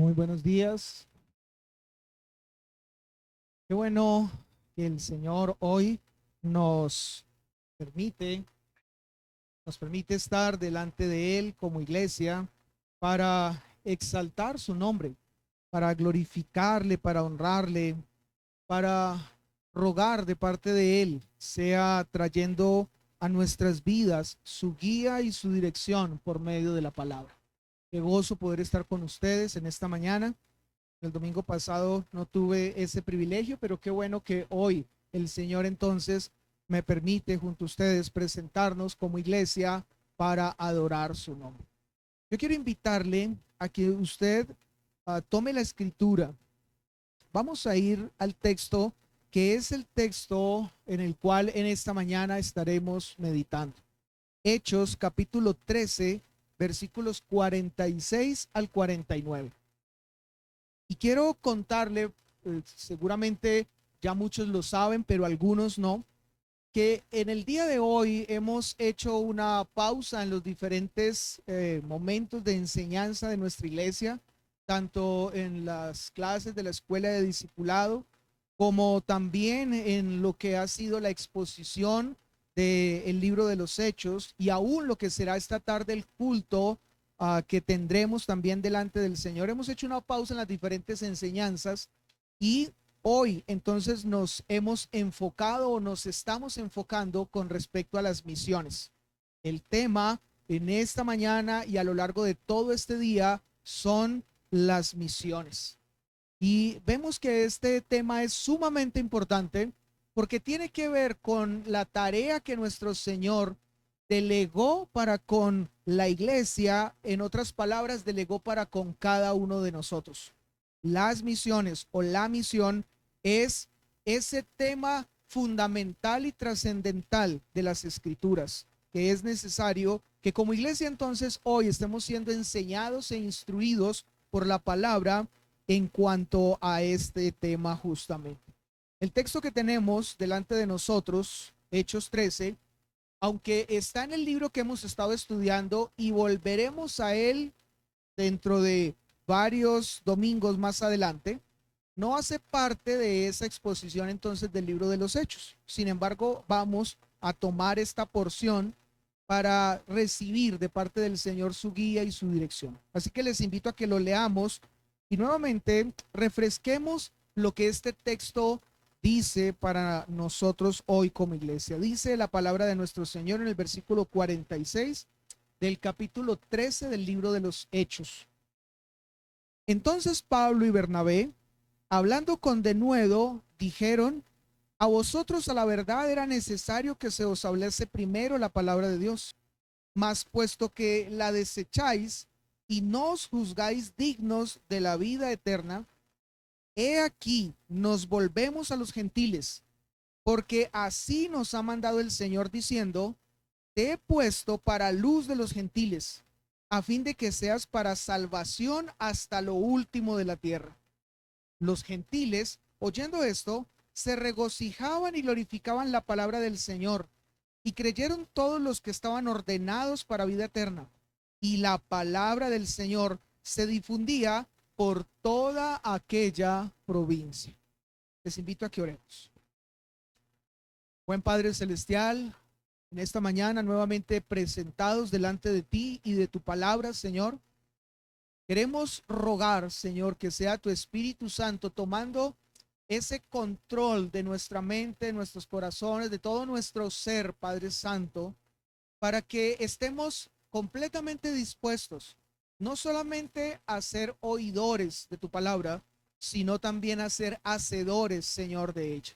Muy buenos días. Qué bueno que el Señor hoy nos permite, nos permite estar delante de Él como iglesia para exaltar su nombre, para glorificarle, para honrarle, para rogar de parte de Él, sea trayendo a nuestras vidas su guía y su dirección por medio de la palabra. Qué gozo poder estar con ustedes en esta mañana. El domingo pasado no tuve ese privilegio, pero qué bueno que hoy el Señor entonces me permite junto a ustedes presentarnos como iglesia para adorar su nombre. Yo quiero invitarle a que usted tome la escritura. Vamos a ir al texto que es el texto en el cual en esta mañana estaremos meditando. Hechos capítulo 13, versículos 46 al 49. Y quiero contarle, seguramente ya muchos lo saben, pero algunos no, que en el día de hoy hemos hecho una pausa en los diferentes momentos de enseñanza de nuestra iglesia, tanto en las clases de la escuela de discipulado, como también en lo que ha sido la exposición del libro de los Hechos y aún lo que será esta tarde el culto que tendremos también delante del Señor. Hemos hecho una pausa en las diferentes enseñanzas y hoy entonces nos hemos enfocado o nos estamos enfocando con respecto a las misiones. El tema en esta mañana y a lo largo de todo este día son las misiones. Y vemos que este tema es sumamente importante porque tiene que ver con la tarea que nuestro Señor delegó para con la iglesia, en otras palabras, delegó para con cada uno de nosotros. Las misiones o la misión es ese tema fundamental y trascendental de las escrituras, que es necesario que como iglesia entonces hoy estemos siendo enseñados e instruidos por la palabra en cuanto a este tema justamente. El texto que tenemos delante de nosotros, Hechos 13, aunque está en el libro que hemos estado estudiando y volveremos a él dentro de varios domingos más adelante, no hace parte de esa exposición entonces del libro de los Hechos. Sin embargo, vamos a tomar esta porción para recibir de parte del Señor su guía y su dirección. Así que les invito a que lo leamos y nuevamente refresquemos lo que este texto dice para nosotros hoy como iglesia. Dice la palabra de nuestro Señor en el versículo 46 del capítulo 13 del libro de los Hechos. Entonces Pablo y Bernabé, hablando con denuedo, dijeron: a vosotros a la verdad era necesario que se os hablase primero la palabra de Dios, mas puesto que la desecháis y no os juzgáis dignos de la vida eterna, he aquí nos volvemos a los gentiles, porque así nos ha mandado el Señor diciendo: te he puesto para luz de los gentiles, a fin de que seas para salvación hasta lo último de la tierra. Los gentiles, oyendo esto, se regocijaban y glorificaban la palabra del Señor, y creyeron todos los que estaban ordenados para vida eterna. Y la palabra del Señor se difundía por toda aquella provincia. Les invito a que oremos. Buen Padre Celestial, en esta mañana nuevamente presentados delante de ti y de tu palabra, Señor, queremos rogar, Señor, que sea tu Espíritu Santo tomando ese control de nuestra mente, de nuestros corazones, de todo nuestro ser, Padre Santo, para que estemos completamente dispuestos, no solamente a ser oidores de tu palabra, sino también a ser hacedores, Señor, de ella.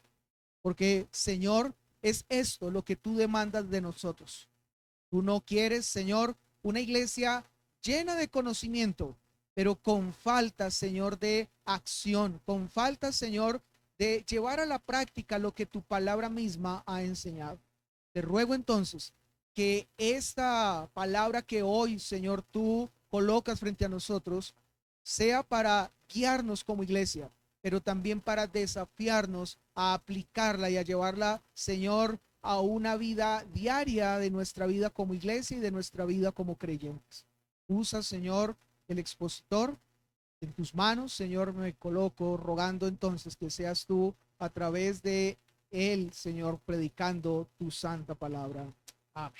Porque, Señor, es esto lo que tú demandas de nosotros. Tú no quieres, Señor, una iglesia llena de conocimiento, pero con falta, Señor, de acción, con falta, Señor, de llevar a la práctica lo que tu palabra misma ha enseñado. Te ruego entonces que esta palabra que hoy, Señor, tú colocas frente a nosotros, sea para guiarnos como iglesia, pero también para desafiarnos a aplicarla y a llevarla, Señor, a una vida diaria de nuestra vida como iglesia y de nuestra vida como creyentes. Usa, Señor, el expositor, En tus manos, Señor, me coloco rogando entonces que seas tú a través de él, Señor, predicando tu santa palabra. Amén.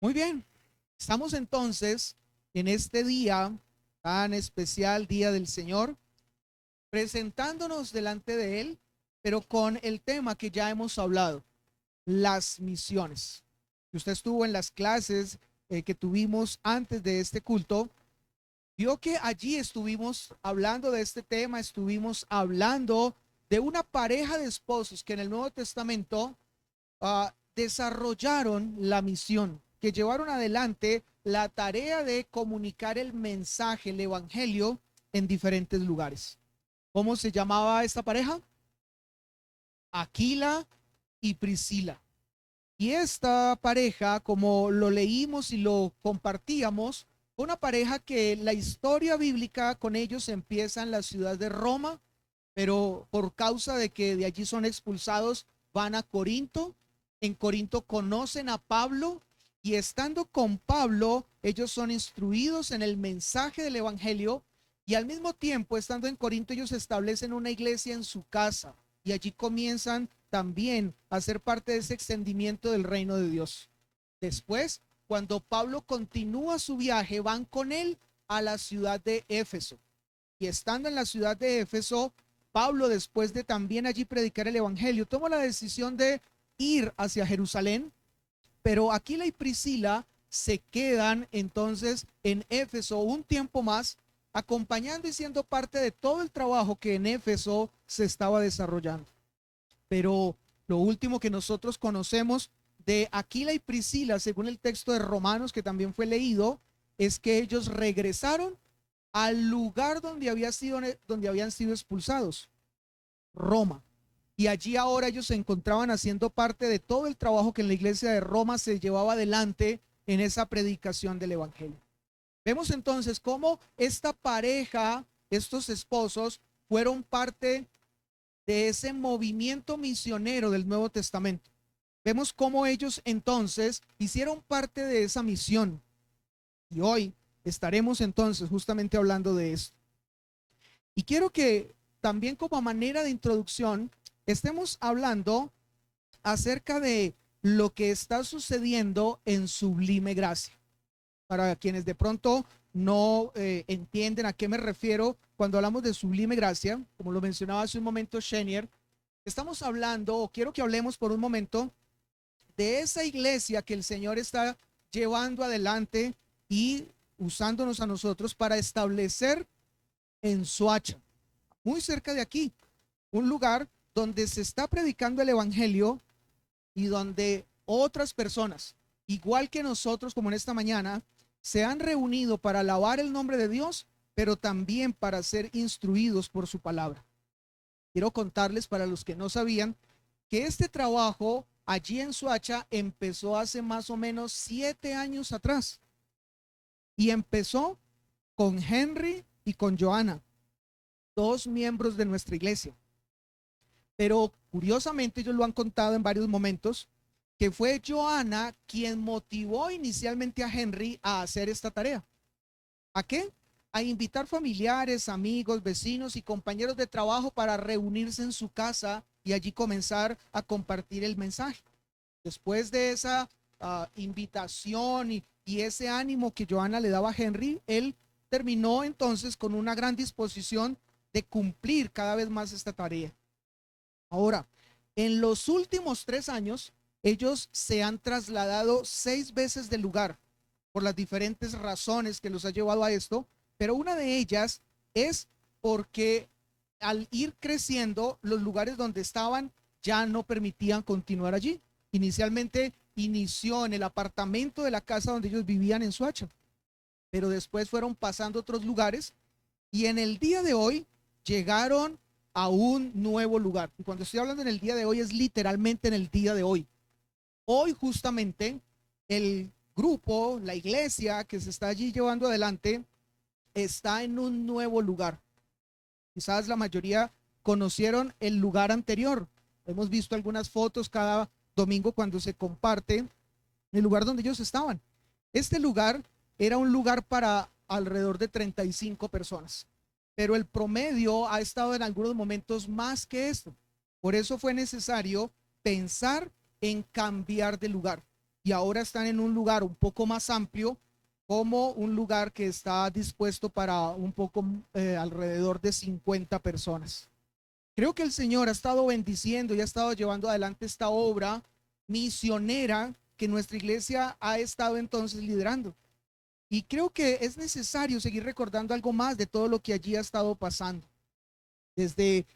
Muy bien, estamos entonces en este día tan especial, Día del Señor, presentándonos delante de él, pero con el tema que ya hemos hablado, las misiones. Si usted estuvo en las clases que tuvimos antes de este culto, vio que allí estuvimos hablando de este tema, estuvimos hablando de una pareja de esposos que en el Nuevo Testamento desarrollaron la misión, que llevaron adelante la tarea de comunicar el mensaje, el evangelio en diferentes lugares. ¿Cómo se llamaba esta pareja? Aquila y Priscila. Y esta pareja, como lo leímos y lo compartíamos, fue una pareja que la historia bíblica con ellos empieza en la ciudad de Roma, pero por causa de que de allí son expulsados, van a Corinto. En Corinto conocen a Pablo y estando con Pablo, ellos son instruidos en el mensaje del evangelio y al mismo tiempo, estando en Corinto, ellos establecen una iglesia en su casa y allí comienzan también a ser parte de ese extendimiento del reino de Dios. Después, cuando Pablo continúa su viaje, van con él a la ciudad de Éfeso. Y estando en la ciudad de Éfeso, Pablo, después de también allí predicar el evangelio, toma la decisión de ir hacia Jerusalén, pero Aquila y Priscila se quedan entonces en Éfeso un tiempo más, acompañando y siendo parte de todo el trabajo que en Éfeso se estaba desarrollando. Pero lo último que nosotros conocemos de Aquila y Priscila, según el texto de Romanos que también fue leído, es que ellos regresaron al lugar donde habían sido expulsados, Roma. Y allí ahora ellos se encontraban haciendo parte de todo el trabajo que en la iglesia de Roma se llevaba adelante en esa predicación del evangelio. Vemos entonces cómo esta pareja, estos esposos, fueron parte de ese movimiento misionero del Nuevo Testamento. Vemos cómo ellos entonces hicieron parte de esa misión. Y hoy estaremos entonces justamente hablando de esto. Y quiero que también como manera de introducción estemos hablando acerca de lo que está sucediendo en Sublime Gracia. Para quienes de pronto no entienden a qué me refiero cuando hablamos de Sublime Gracia, como lo mencionaba hace un momento Shenier, estamos hablando, o quiero que hablemos por un momento, de esa iglesia que el Señor está llevando adelante y usándonos a nosotros para establecer en Soacha, muy cerca de aquí, un lugar donde se está predicando el evangelio y donde otras personas, igual que nosotros como en esta mañana, se han reunido para alabar el nombre de Dios, pero también para ser instruidos por su palabra. Quiero contarles, para los que no sabían, que este trabajo allí en Soacha empezó hace más o menos 7 años atrás. Y empezó con Henry y con Joana, 2 miembros de nuestra iglesia. Pero curiosamente ellos lo han contado en varios momentos, que fue Joana quien motivó inicialmente a Henry a hacer esta tarea. ¿A qué? A invitar familiares, amigos, vecinos y compañeros de trabajo para reunirse en su casa y allí comenzar a compartir el mensaje. Después de esa invitación y ese ánimo que Joana le daba a Henry, él terminó entonces con una gran disposición de cumplir cada vez más esta tarea. Ahora, en los últimos 3 años, ellos se han trasladado 6 veces de lugar por las diferentes razones que los ha llevado a esto, pero una de ellas es porque al ir creciendo, los lugares donde estaban ya no permitían continuar allí. Inicialmente inició en el apartamento de la casa donde ellos vivían en Soacha, pero después fueron pasando a otros lugares y en el día de hoy llegaron a un nuevo lugar. Y cuando estoy hablando en el día de hoy es literalmente en el día de hoy. Hoy justamente el grupo, la iglesia que se está allí llevando adelante, está en un nuevo lugar. Quizás la mayoría conocieron el lugar anterior. Hemos visto algunas fotos cada domingo cuando se comparte el lugar donde ellos estaban. Este lugar era un lugar para alrededor de 35 personas. Pero el promedio ha estado en algunos momentos más que esto. Por eso fue necesario pensar en cambiar de lugar. Y ahora están en un lugar un poco más amplio, como un lugar que está dispuesto para un poco alrededor de 50 personas. Creo que el Señor ha estado bendiciendo y ha estado llevando adelante esta obra misionera que nuestra iglesia ha estado entonces liderando. Y creo que es necesario seguir recordando algo más de todo lo que allí ha estado pasando. Desde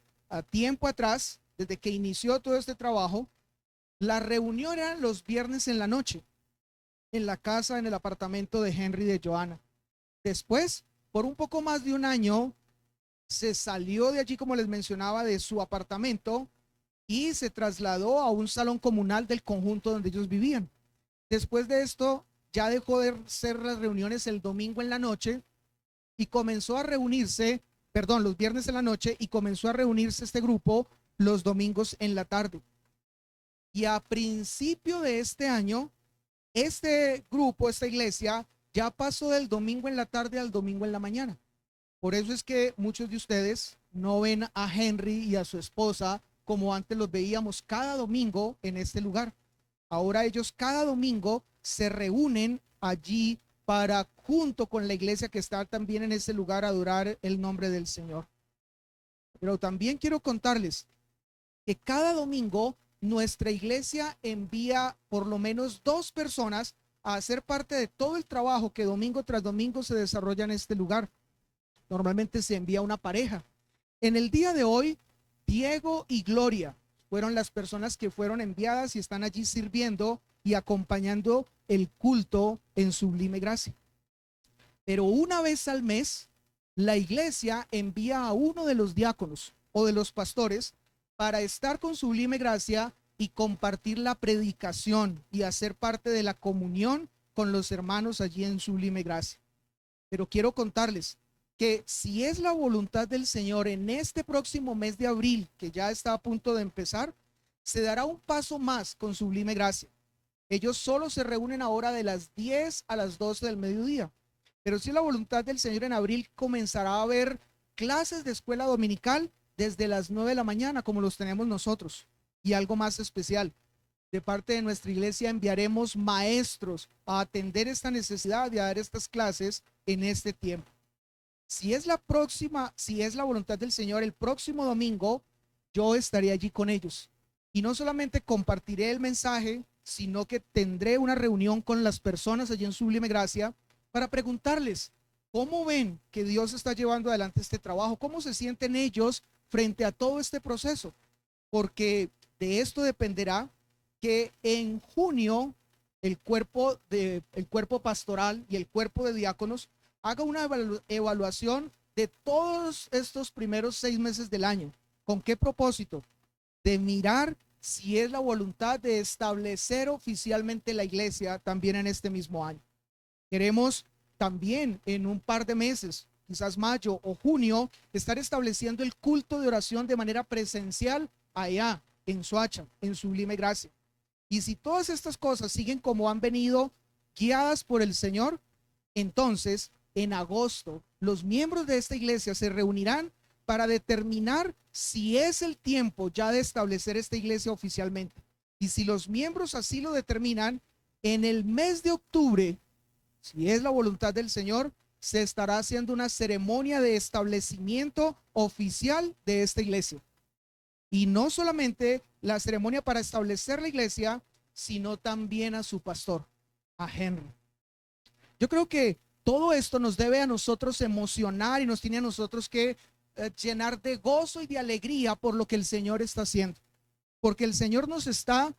tiempo atrás, desde que inició todo este trabajo, la reunión era los viernes en la noche, en la casa, en el apartamento de Henry y de Joanna. Después, por un poco más de un año, se salió de allí, como les mencionaba, de su apartamento y se trasladó a un salón comunal del conjunto donde ellos vivían. Después de esto, ya dejó de ser las reuniones el domingo en la noche y comenzó a reunirse, perdón, los viernes en la noche, y comenzó a reunirse este grupo los domingos en la tarde. Y a principio de este año, este grupo, esta iglesia, ya pasó del domingo en la tarde al domingo en la mañana. Por eso es que muchos de ustedes no ven a Henry y a su esposa como antes los veíamos cada domingo en este lugar. Ahora ellos cada domingo se reúnen allí para, junto con la iglesia que está también en ese lugar, adorar el nombre del Señor. Pero también quiero contarles que cada domingo nuestra iglesia envía por lo menos 2 personas a hacer parte de todo el trabajo que domingo tras domingo se desarrolla en este lugar. Normalmente se envía una pareja. En el día de hoy, Diego y Gloria fueron las personas que fueron enviadas y están allí sirviendo y acompañando el culto en Sublime Gracia. Pero una vez al mes, la iglesia envía a uno de los diáconos o de los pastores para estar con Sublime Gracia y compartir la predicación y hacer parte de la comunión con los hermanos allí en Sublime Gracia. Pero quiero contarles que si es la voluntad del Señor, en este próximo mes de abril, que ya está a punto de empezar, se dará un paso más con Sublime Gracia. Ellos solo se reúnen ahora de las 10 a las 12 del mediodía. Pero si es la voluntad del Señor, en abril comenzará a haber clases de escuela dominical desde las 9 de la mañana, como los tenemos nosotros. Y algo más especial, de parte de nuestra iglesia enviaremos maestros a atender esta necesidad de dar estas clases en este tiempo. Si es la voluntad del Señor, el próximo domingo yo estaré allí con ellos. Y no solamente compartiré el mensaje, sino que tendré una reunión con las personas allí en Sublime Gracia para preguntarles cómo ven que Dios está llevando adelante este trabajo, cómo se sienten ellos frente a todo este proceso. Porque de esto dependerá que en junio el cuerpo pastoral y el cuerpo de diáconos haga una evaluación de todos estos primeros 6 meses del año. ¿Con qué propósito? De mirar si es la voluntad de establecer oficialmente la iglesia también en este mismo año. Queremos también en un par de meses, quizás mayo o junio, estar estableciendo el culto de oración de manera presencial allá en Soacha, en Sublime Gracia. Y si todas estas cosas siguen como han venido, guiadas por el Señor, entonces en agosto los miembros de esta iglesia se reunirán para determinar si es el tiempo ya de establecer esta iglesia oficialmente. Y si los miembros así lo determinan, en el mes de octubre, si es la voluntad del Señor, se estará haciendo una ceremonia de establecimiento oficial de esta iglesia. Y no solamente la ceremonia para establecer la iglesia, sino también a su pastor, a Henry. Yo creo que todo esto nos debe a nosotros emocionar y nos tiene a nosotros que llenar de gozo y de alegría por lo que el Señor está haciendo. Porque el Señor nos está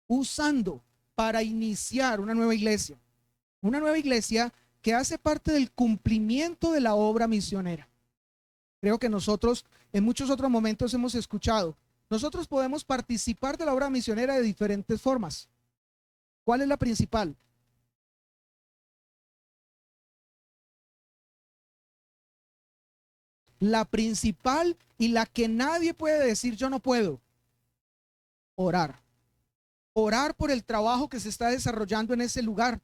usando para iniciar una nueva iglesia. Una nueva iglesia que hace parte del cumplimiento de la obra misionera. Creo que nosotros en muchos otros momentos hemos escuchado, nosotros podemos participar de la obra misionera de diferentes formas. ¿Cuál es la principal? La principal y la que nadie puede decir yo no puedo. Orar. Orar por el trabajo que se está desarrollando en ese lugar.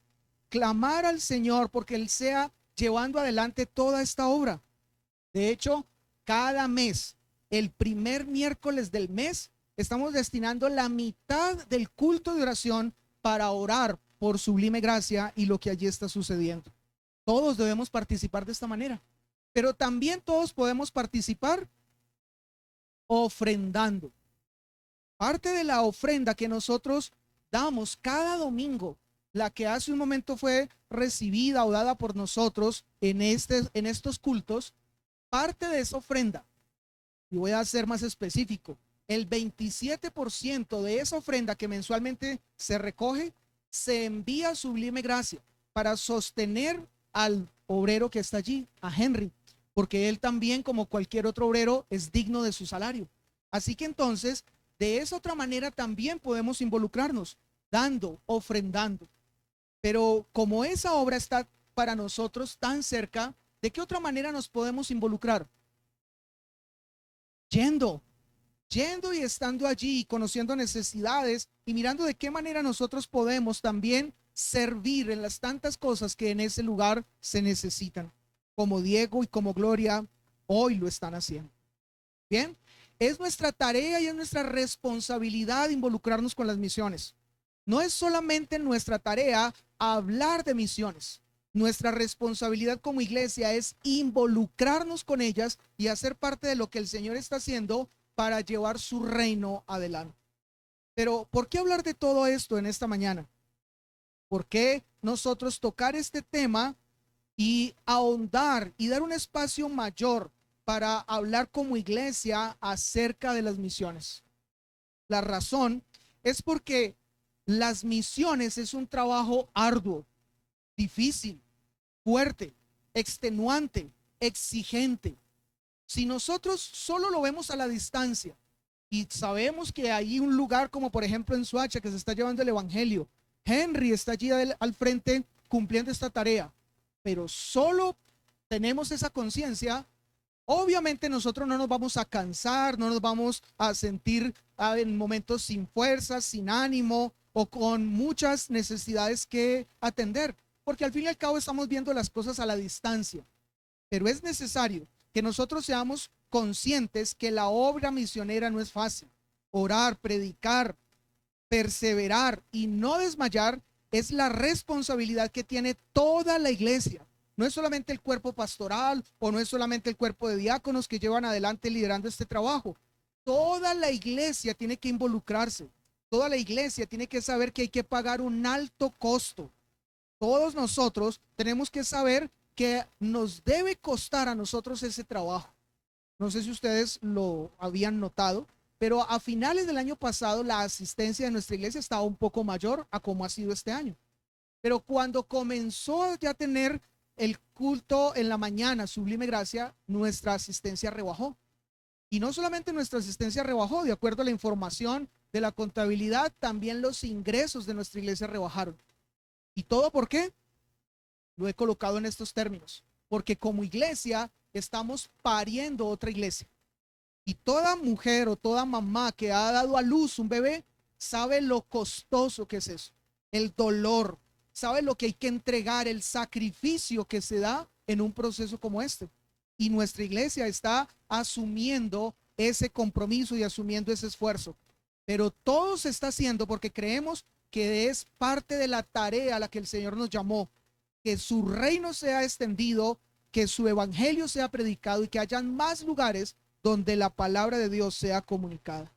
Clamar al Señor porque Él sea llevando adelante toda esta obra. De hecho, cada mes, el primer miércoles del mes, estamos destinando la mitad del culto de oración para orar por Sublime Gracia y lo que allí está sucediendo. Todos debemos participar de esta manera, pero también todos podemos participar ofrendando. Parte de la ofrenda que nosotros damos cada domingo, la que hace un momento fue recibida o dada por nosotros en estos cultos, parte de esa ofrenda, y voy a ser más específico, el 27% de esa ofrenda que mensualmente se recoge, se envía a Sublime Gracia para sostener al obrero que está allí, a Henry, porque él también, como cualquier otro obrero, es digno de su salario. Así que entonces, de esa otra manera también podemos involucrarnos, dando, ofrendando. Pero como esa obra está para nosotros tan cerca, ¿de qué otra manera nos podemos involucrar? Yendo y estando allí, conociendo necesidades y mirando de qué manera nosotros podemos también servir en las tantas cosas que en ese lugar se necesitan, como Diego y como Gloria hoy lo están haciendo. Bien, es nuestra tarea y es nuestra responsabilidad involucrarnos con las misiones. No es solamente nuestra tarea hablar de misiones. Nuestra responsabilidad como iglesia es involucrarnos con ellas y hacer parte de lo que el Señor está haciendo para llevar su reino adelante. Pero ¿por qué hablar de todo esto en esta mañana? ¿Por qué nosotros tocar este tema y ahondar y dar un espacio mayor para hablar como iglesia acerca de las misiones? La razón es porque las misiones es un trabajo arduo, difícil, fuerte, extenuante, exigente. Si nosotros solo lo vemos a la distancia y sabemos que hay un lugar como por ejemplo en Soacha que se está llevando el evangelio, Henry está allí al frente cumpliendo esta tarea, pero solo tenemos esa conciencia, obviamente nosotros no nos vamos a cansar, no nos vamos a sentir en momentos sin fuerzas, sin ánimo o con muchas necesidades que atender, porque al fin y al cabo estamos viendo las cosas a la distancia. Pero es necesario que nosotros seamos conscientes que la obra misionera no es fácil. Orar, predicar, perseverar y no desmayar es la responsabilidad que tiene toda la iglesia. No es solamente el cuerpo pastoral o no es solamente el cuerpo de diáconos que llevan adelante liderando este trabajo. Toda la iglesia tiene que involucrarse. Toda la iglesia tiene que saber que hay que pagar un alto costo. Todos nosotros tenemos que saber que nos debe costar a nosotros ese trabajo. No sé si ustedes lo habían notado, pero a finales del año pasado la asistencia de nuestra iglesia estaba un poco mayor a como ha sido este año. Pero cuando comenzó ya a tener el culto en la mañana, Sublime Gracia, nuestra asistencia rebajó. Y no solamente nuestra asistencia rebajó, de acuerdo a la información de la contabilidad, también los ingresos de nuestra iglesia rebajaron. ¿Y todo por qué? Lo he colocado en estos términos. Porque como iglesia estamos pariendo otra iglesia. Y toda mujer o toda mamá que ha dado a luz un bebé sabe lo costoso que es eso. El dolor, sabe lo que hay que entregar, el sacrificio que se da en un proceso como este. Y nuestra iglesia está asumiendo ese compromiso y asumiendo ese esfuerzo. Pero todo se está haciendo porque creemos que es parte de la tarea a la que el Señor nos llamó. Que su reino sea extendido, que su evangelio sea predicado y que hayan más lugares donde la palabra de Dios sea comunicada.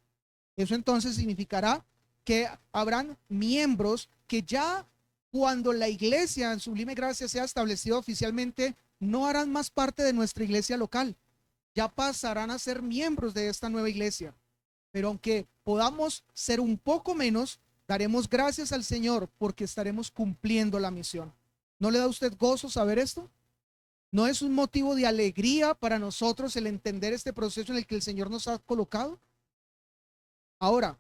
Eso entonces significará que habrán miembros que ya cuando la iglesia en Sublime Gracia sea establecida oficialmente, no harán más parte de nuestra iglesia local. Ya pasarán a ser miembros de esta nueva iglesia. Pero aunque podamos ser un poco menos, daremos gracias al Señor porque estaremos cumpliendo la misión. ¿No le da a usted gozo saber esto? ¿No es un motivo de alegría para nosotros el entender este proceso en el que el Señor nos ha colocado? Ahora,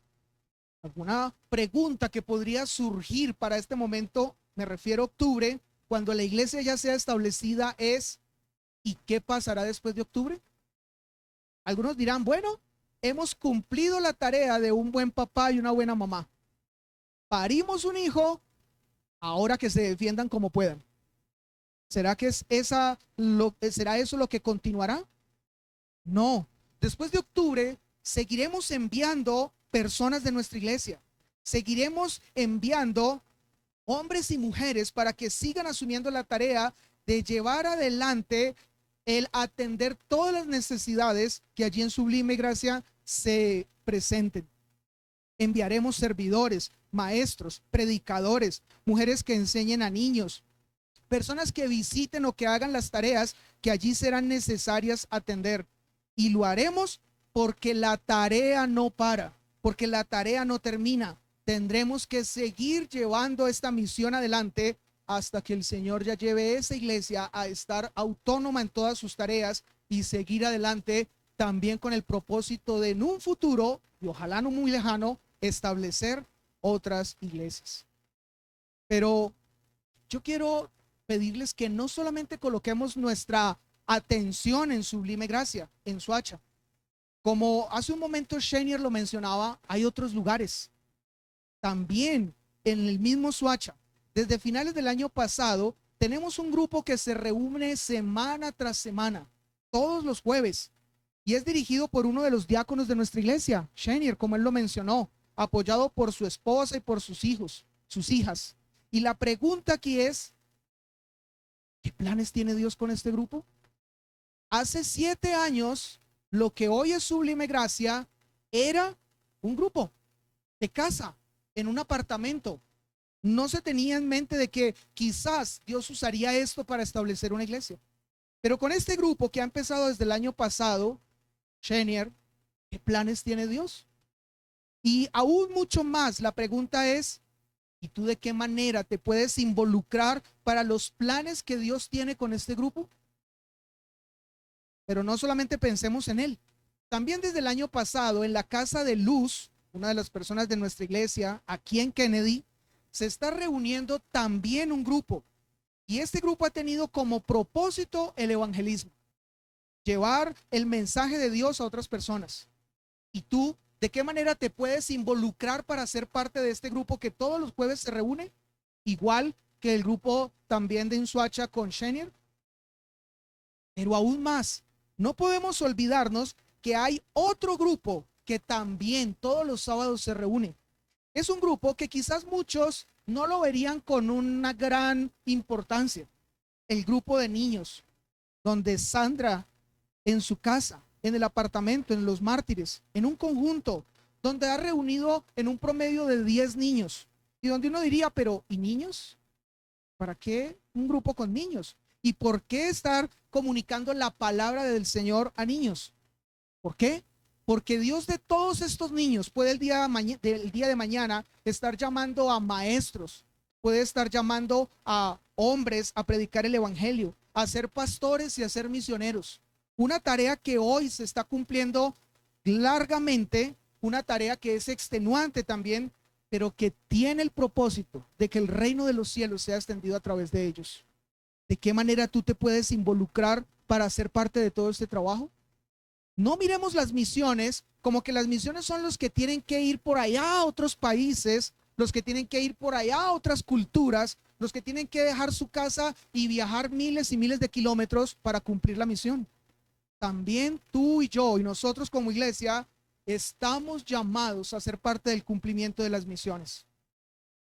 alguna pregunta que podría surgir para este momento, me refiero a octubre, cuando la iglesia ya sea establecida, es ¿y qué pasará después de octubre? Algunos dirán, bueno, hemos cumplido la tarea de un buen papá y una buena mamá. Parimos un hijo, ahora que se defiendan como puedan. ¿Será que será eso lo que continuará? No. Después de octubre, seguiremos enviando personas de nuestra iglesia. Seguiremos enviando hombres y mujeres para que sigan asumiendo la tarea de llevar adelante el atender todas las necesidades que allí en Sublime Gracia se presenten. Enviaremos servidores, maestros, predicadores, mujeres que enseñen a niños, personas que visiten o que hagan las tareas que allí serán necesarias atender. Y lo haremos porque la tarea no para, porque la tarea no termina. Tendremos que seguir llevando esta misión adelante hasta que el Señor ya lleve esa iglesia a estar autónoma en todas sus tareas y seguir adelante también con el propósito de en un futuro, y ojalá no muy lejano, establecer otras iglesias. Pero yo quiero pedirles que no solamente coloquemos nuestra atención en Sublime Gracia, en Soacha. Como hace un momento Shanier lo mencionaba, hay otros lugares. También en el mismo Soacha, desde finales del año pasado, tenemos un grupo que se reúne semana tras semana, todos los jueves, y es dirigido por uno de los diáconos de nuestra iglesia, Shanier, como él lo mencionó, apoyado por su esposa y por sus hijos, sus hijas. Y la pregunta aquí es, ¿qué planes tiene Dios con este grupo? Hace 7 años, lo que hoy es Sublime Gracia era un grupo de casa, en un apartamento. No se tenía en mente de que quizás Dios usaría esto para establecer una iglesia. Pero con este grupo que ha empezado desde el año pasado, Shanier, ¿qué planes tiene Dios? Y aún mucho más, la pregunta es, ¿y tú de qué manera te puedes involucrar para los planes que Dios tiene con este grupo? Pero no solamente pensemos en él. También desde el año pasado, en la Casa de Luz, una de las personas de nuestra iglesia, aquí en Kennedy, se está reuniendo también un grupo. Y este grupo ha tenido como propósito el evangelismo. Llevar el mensaje de Dios a otras personas. ¿Y tú de qué manera te puedes involucrar para ser parte de este grupo que todos los jueves se reúne? Igual que el grupo también de Insuacha con Shanier. Pero aún más, no podemos olvidarnos que hay otro grupo que también todos los sábados se reúne. Es un grupo que quizás muchos no lo verían con una gran importancia. El grupo de niños, donde Sandra en su casa, en el apartamento, en Los Mártires, en un conjunto, donde ha reunido en un promedio de 10 niños. Y donde uno diría, pero ¿y niños? ¿Para qué un grupo con niños? ¿Y por qué estar comunicando la palabra del Señor a niños? ¿Por qué? Porque Dios de todos estos niños puede el día de mañana estar llamando a maestros, puede estar llamando a hombres a predicar el evangelio, a ser pastores y a ser misioneros. Una tarea que hoy se está cumpliendo largamente, una tarea que es extenuante también, pero que tiene el propósito de que el reino de los cielos sea extendido a través de ellos. ¿De qué manera tú te puedes involucrar para ser parte de todo este trabajo? No miremos las misiones como que las misiones son los que tienen que ir por allá a otros países, los que tienen que ir por allá a otras culturas, los que tienen que dejar su casa y viajar miles y miles de kilómetros para cumplir la misión. También tú y yo y nosotros como iglesia estamos llamados a ser parte del cumplimiento de las misiones.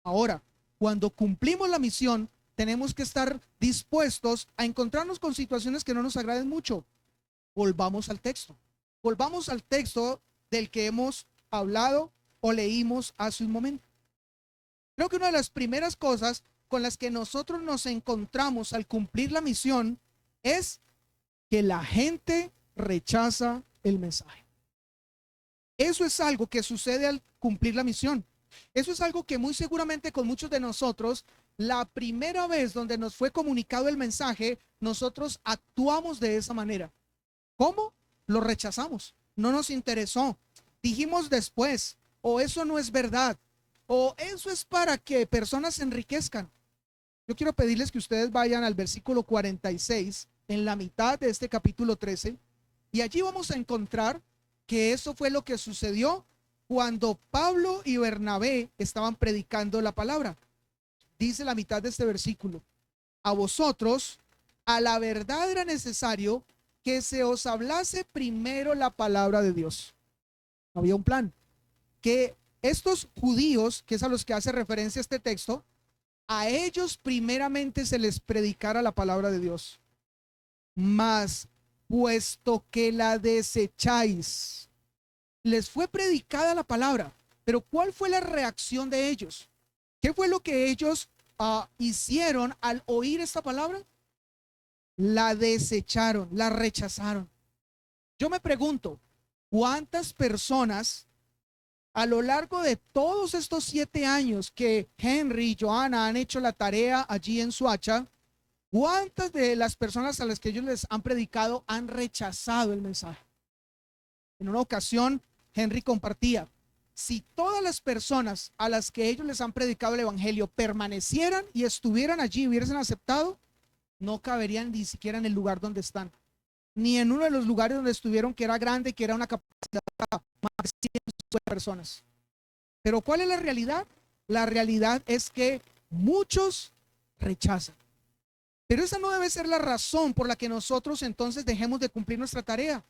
Ahora, cuando cumplimos la misión, tenemos que estar dispuestos a encontrarnos con situaciones que no nos agraden mucho. Volvamos al texto. Volvamos al texto del que hemos hablado o leímos hace un momento. Creo que una de las primeras cosas con las que nosotros nos encontramos al cumplir la misión es que la gente rechaza el mensaje. Eso es algo que sucede al cumplir la misión. Eso es algo que muy seguramente con muchos de nosotros, la primera vez donde nos fue comunicado el mensaje, nosotros actuamos de esa manera. ¿Cómo? Lo rechazamos. No nos interesó. Dijimos después, o eso no es verdad, o eso es para que personas se enriquezcan. Yo quiero pedirles que ustedes vayan al versículo 46, en la mitad de este capítulo 13, y allí vamos a encontrar que eso fue lo que sucedió cuando Pablo y Bernabé estaban predicando la palabra. Dice la mitad de este versículo: a vosotros A la verdad era necesario que se os hablase primero la palabra de Dios. Había un plan. Que estos judíos, que es a los que hace referencia este texto, a ellos primeramente se les predicara la palabra de Dios. Mas, puesto que la desecháis, les fue predicada la palabra, pero ¿cuál fue la reacción de ellos? ¿Qué fue lo que ellos hicieron al oír esta palabra? La desecharon, la rechazaron. Yo me pregunto, ¿cuántas personas a lo largo de todos estos 7 años que Henry y Johanna han hecho la tarea allí en Soacha, cuántas de las personas a las que ellos les han predicado han rechazado el mensaje? En una ocasión, Henry compartía, si todas las personas a las que ellos les han predicado el evangelio permanecieran y estuvieran allí y hubiesen aceptado, no caberían ni siquiera en el lugar donde están, ni en uno de los lugares donde estuvieron, que era grande, que era una capacidad más de 100 personas. Pero ¿cuál es la realidad? La realidad es que muchos rechazan. Pero esa no debe ser la razón por la que nosotros entonces dejemos de cumplir nuestra tarea.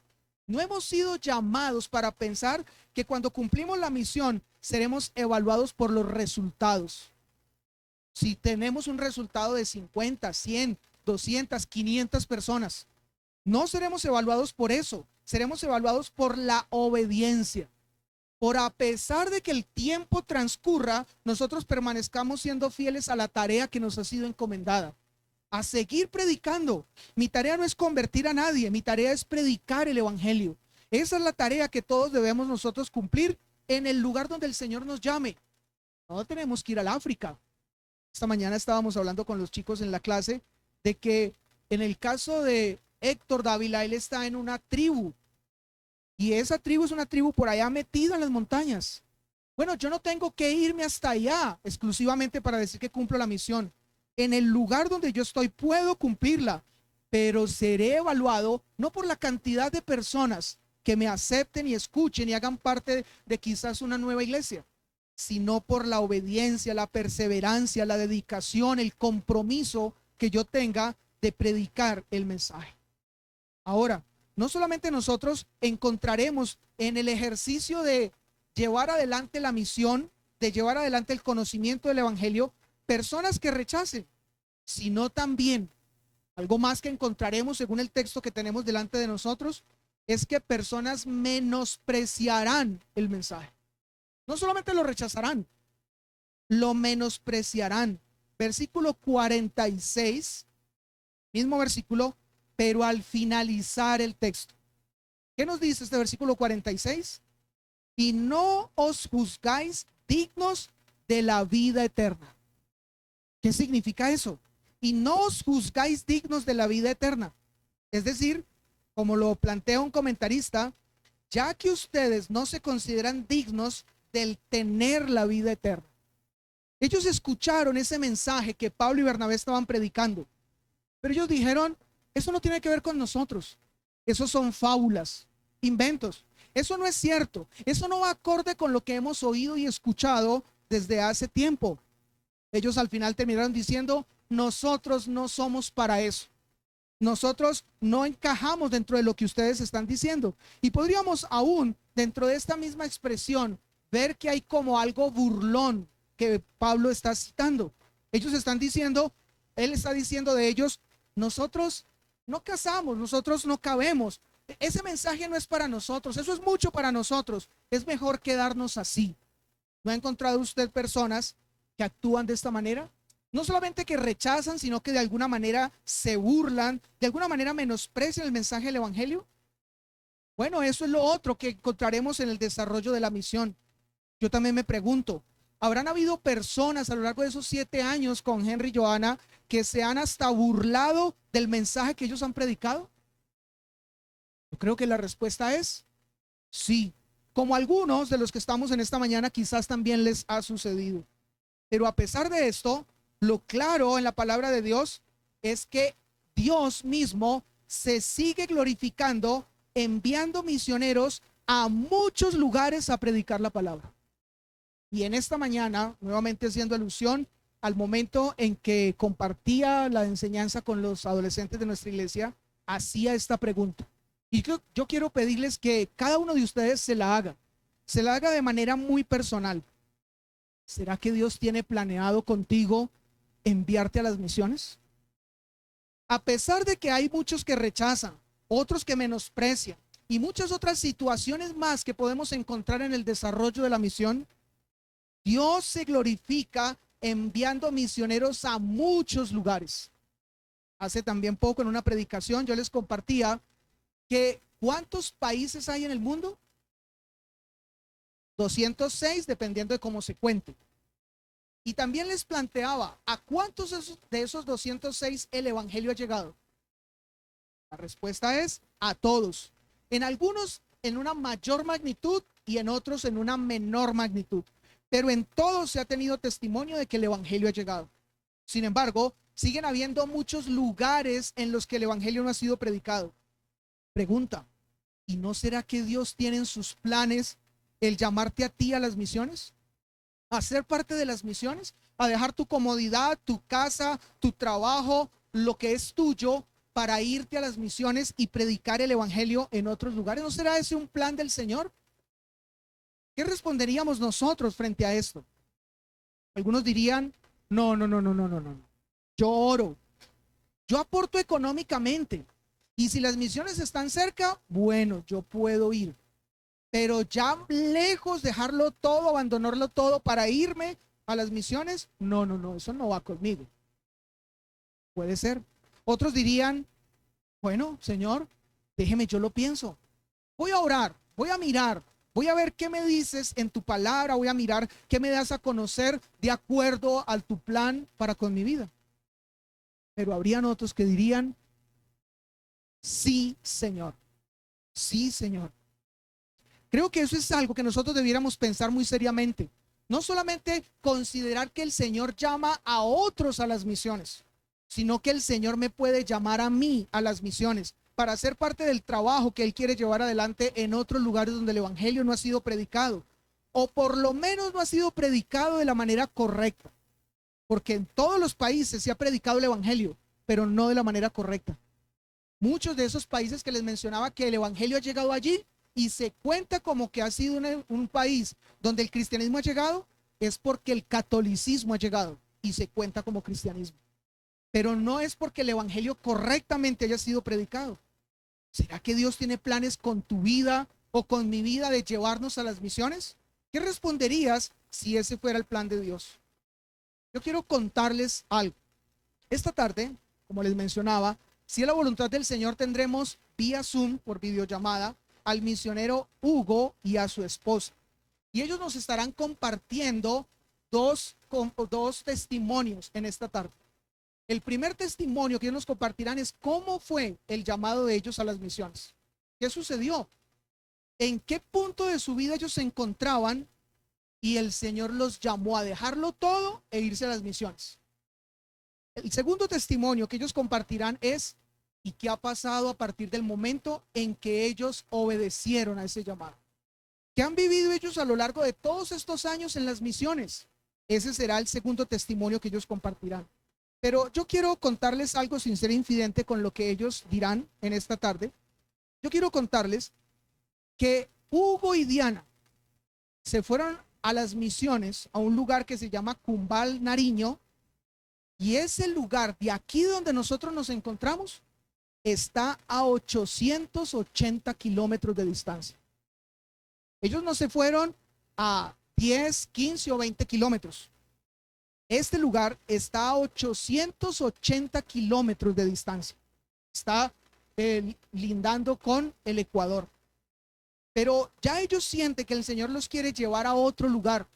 No hemos sido llamados para pensar que cuando cumplimos la misión seremos evaluados por los resultados. Si tenemos un resultado de 50, 100, 200, 500 personas, no seremos evaluados por eso, seremos evaluados por la obediencia. Por a pesar de que el tiempo transcurra, nosotros permanezcamos siendo fieles a la tarea que nos ha sido encomendada, a seguir predicando. Mi tarea no es convertir a nadie, mi tarea es predicar el evangelio. Esa es la tarea que todos debemos nosotros cumplir en el lugar donde el Señor nos llame. No tenemos que ir al África. Esta mañana estábamos hablando con los chicos en la clase de que en el caso de Héctor Dávila, él está en una tribu. Y esa tribu es una tribu por allá metida en las montañas. Bueno, yo no tengo que irme hasta allá exclusivamente para decir que cumplo la misión. En el lugar donde yo estoy puedo cumplirla, pero seré evaluado no por la cantidad de personas que me acepten y escuchen y hagan parte de quizás una nueva iglesia, sino por la obediencia, la perseverancia, la dedicación, el compromiso que yo tenga de predicar el mensaje. Ahora, no solamente nosotros encontraremos en el ejercicio de llevar adelante la misión, de llevar adelante el conocimiento del evangelio, personas que rechacen, sino también algo más que encontraremos según el texto que tenemos delante de nosotros, es que personas menospreciarán el mensaje. No solamente lo rechazarán, lo menospreciarán. Versículo 46, mismo versículo, pero al finalizar el texto, ¿qué nos dice este versículo 46? Y no os juzgáis dignos de la vida eterna. ¿Qué significa eso? Y no os juzgáis dignos de la vida eterna. Es decir, como lo plantea un comentarista, ya que ustedes no se consideran dignos del tener la vida eterna. Ellos escucharon ese mensaje que Pablo y Bernabé estaban predicando, pero ellos dijeron, eso no tiene que ver con nosotros. Eso son fábulas, inventos. Eso no es cierto. Eso no va acorde con lo que hemos oído y escuchado desde hace tiempo. Ellos al final terminaron diciendo, nosotros no somos para eso. Nosotros no encajamos dentro de lo que ustedes están diciendo. Y podríamos aún, dentro de esta misma expresión, ver que hay como algo burlón que Pablo está citando. Ellos están diciendo, él está diciendo de ellos, nosotros no casamos, nosotros no cabemos. Ese mensaje no es para nosotros, eso es mucho para nosotros. Es mejor quedarnos así. ¿No ha encontrado usted personas que actúan de esta manera? No solamente que rechazan, sino que de alguna manera se burlan, de alguna manera menosprecian el mensaje del evangelio. Bueno, eso es lo otro que encontraremos en el desarrollo de la misión. Yo también me pregunto, ¿habrán habido personas a lo largo de esos 7 años con Henry y Johanna que se han hasta burlado del mensaje que ellos han predicado? Yo creo que la respuesta es sí. Como algunos de los que estamos en esta mañana quizás también les ha sucedido. Pero a pesar de esto, lo claro en la palabra de Dios es que Dios mismo se sigue glorificando enviando misioneros a muchos lugares a predicar la palabra. Y en esta mañana, nuevamente haciendo alusión, al momento en que compartía la enseñanza con los adolescentes de nuestra iglesia, hacía esta pregunta. Y yo quiero pedirles que cada uno de ustedes se la haga de manera muy personal. ¿Será que Dios tiene planeado contigo enviarte a las misiones? A pesar de que hay muchos que rechazan, otros que menosprecian y muchas otras situaciones más que podemos encontrar en el desarrollo de la misión, Dios se glorifica enviando misioneros a muchos lugares. Hace también poco en una predicación yo les compartía que ¿cuántos países hay en el mundo? 206, dependiendo de cómo se cuente. Y también les planteaba, ¿a cuántos de esos 206 el evangelio ha llegado? La respuesta es a todos. En algunos en una mayor magnitud y en otros en una menor magnitud. Pero en todos se ha tenido testimonio de que el evangelio ha llegado. Sin embargo, siguen habiendo muchos lugares en los que el evangelio no ha sido predicado. Pregunta, ¿y no será que Dios tiene en sus planes el llamarte a ti a las misiones? ¿A ser parte de las misiones? ¿A dejar tu comodidad, tu casa, tu trabajo, lo que es tuyo, para irte a las misiones y predicar el evangelio en otros lugares? ¿No será ese un plan del Señor? ¿Qué responderíamos nosotros frente a esto? Algunos dirían, no. Yo oro, yo aporto económicamente, y si las misiones están cerca, bueno, yo puedo ir. Pero ya lejos, dejarlo todo, abandonarlo todo para irme a las misiones, no, eso no va conmigo. Puede ser. Otros dirían, bueno, Señor, déjeme, yo lo pienso. Voy a orar, voy a mirar, voy a ver qué me dices en tu palabra, voy a mirar qué me das a conocer de acuerdo a tu plan para con mi vida. Pero habrían otros que dirían, sí, Señor, sí, Señor. Creo que eso es algo que nosotros debiéramos pensar muy seriamente. No solamente considerar que el Señor llama a otros a las misiones, sino que el Señor me puede llamar a mí a las misiones para ser parte del trabajo que Él quiere llevar adelante en otros lugares donde el evangelio no ha sido predicado, o por lo menos no ha sido predicado de la manera correcta, porque en todos los países se ha predicado el evangelio, pero no de la manera correcta. Muchos de esos países que les mencionaba que el evangelio ha llegado allí y se cuenta como que ha sido un país donde el cristianismo ha llegado, es porque el catolicismo ha llegado y se cuenta como cristianismo. Pero no es porque el evangelio correctamente haya sido predicado. ¿Será que Dios tiene planes con tu vida o con mi vida de llevarnos a las misiones? ¿Qué responderías si ese fuera el plan de Dios? Yo quiero contarles algo. Esta tarde, como les mencionaba, si es la voluntad del Señor, tendremos vía Zoom, por videollamada, al misionero Hugo y a su esposa. Y ellos nos estarán compartiendo dos testimonios en esta tarde. El primer testimonio que ellos nos compartirán es cómo fue el llamado de ellos a las misiones. ¿Qué sucedió? ¿En qué punto de su vida ellos se encontraban y el Señor los llamó a dejarlo todo e irse a las misiones? El segundo testimonio que ellos compartirán es ¿y qué ha pasado a partir del momento en que ellos obedecieron a ese llamado? ¿Qué han vivido ellos a lo largo de todos estos años en las misiones? Ese será el segundo testimonio que ellos compartirán. Pero yo quiero contarles algo sin ser infidente con lo que ellos dirán en esta tarde. Yo quiero contarles que Hugo y Diana se fueron a las misiones a un lugar que se llama Cumbal, Nariño, y ese lugar de aquí donde nosotros nos encontramos está a 880 kilómetros de distancia. Ellos no se fueron a 10, 15 o 20 kilómetros. Este lugar está a 880 kilómetros de distancia. Está lindando con el Ecuador. Pero ya ellos sienten que el Señor los quiere llevar a otro lugar.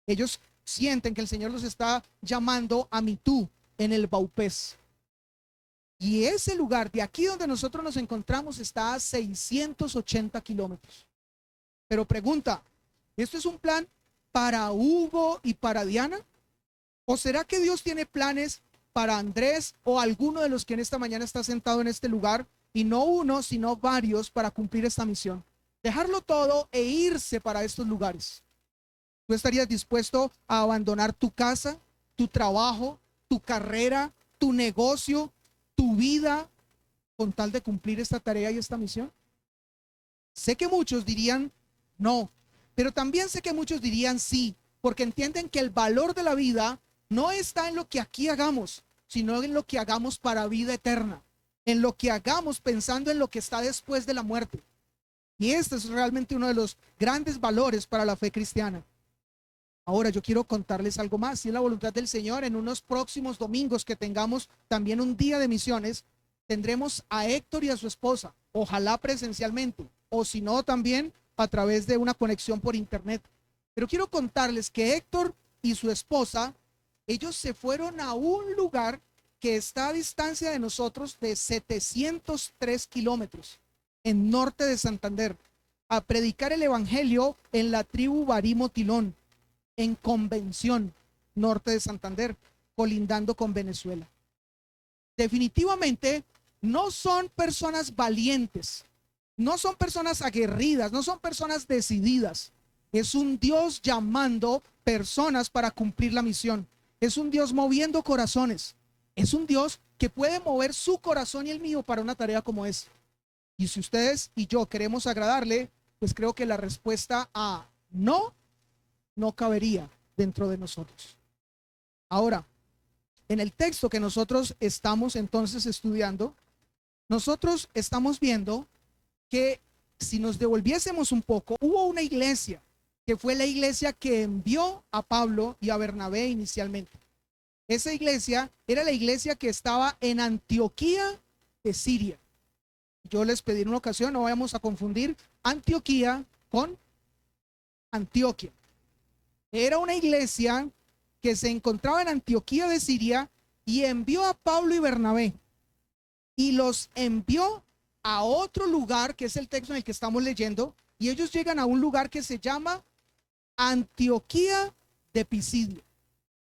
Ellos sienten que el Señor los está llamando a Mitú, en el Baupés. Y ese lugar de aquí donde nosotros nos encontramos está a 680 kilómetros. Pero pregunta, ¿esto es un plan para Hugo y para Diana? ¿O será que Dios tiene planes para Andrés o alguno de los que en esta mañana está sentado en este lugar, y no uno, sino varios, para cumplir esta misión? Dejarlo todo e irse para estos lugares. ¿Tú estarías dispuesto a abandonar tu casa, tu trabajo, tu carrera, tu negocio, tu vida, con tal de cumplir esta tarea y esta misión? Sé que muchos dirían no, pero también sé que muchos dirían sí, porque entienden que el valor de la vida no está en lo que aquí hagamos, sino en lo que hagamos para vida eterna, en lo que hagamos pensando en lo que está después de la muerte. Y este es realmente uno de los grandes valores para la fe cristiana. Ahora yo quiero contarles algo más. Si es la voluntad del Señor, en unos próximos domingos que tengamos también un día de misiones, tendremos a Héctor y a su esposa, ojalá presencialmente, o si no también a través de una conexión por internet. Pero quiero contarles que Héctor y su esposa, ellos se fueron a un lugar que está a distancia de nosotros de 703 kilómetros en norte de Santander, a predicar el evangelio en la tribu Barí Motilón, en Convención, norte de Santander, colindando con Venezuela. Definitivamente no son personas valientes, no son personas aguerridas, no son personas decididas. Es un Dios llamando personas para cumplir la misión. Es un Dios moviendo corazones. Es un Dios que puede mover su corazón y el mío para una tarea como esa. Y si ustedes y yo queremos agradarle, pues creo que la respuesta a no cabería dentro de nosotros. Ahora, en el texto que nosotros estamos entonces estudiando, nosotros estamos viendo que si nos devolviésemos un poco, hubo una iglesia que fue la iglesia que envió a Pablo y a Bernabé inicialmente. Esa iglesia era la iglesia que estaba en Antioquía de Siria. Yo les pedí en una ocasión, no vayamos a confundir Antioquía con Antioquia. Era una iglesia que se encontraba en Antioquía de Siria y envió a Pablo y Bernabé y los envió a otro lugar, que es el texto en el que estamos leyendo, y ellos llegan a un lugar que se llama Antioquía de Pisidia.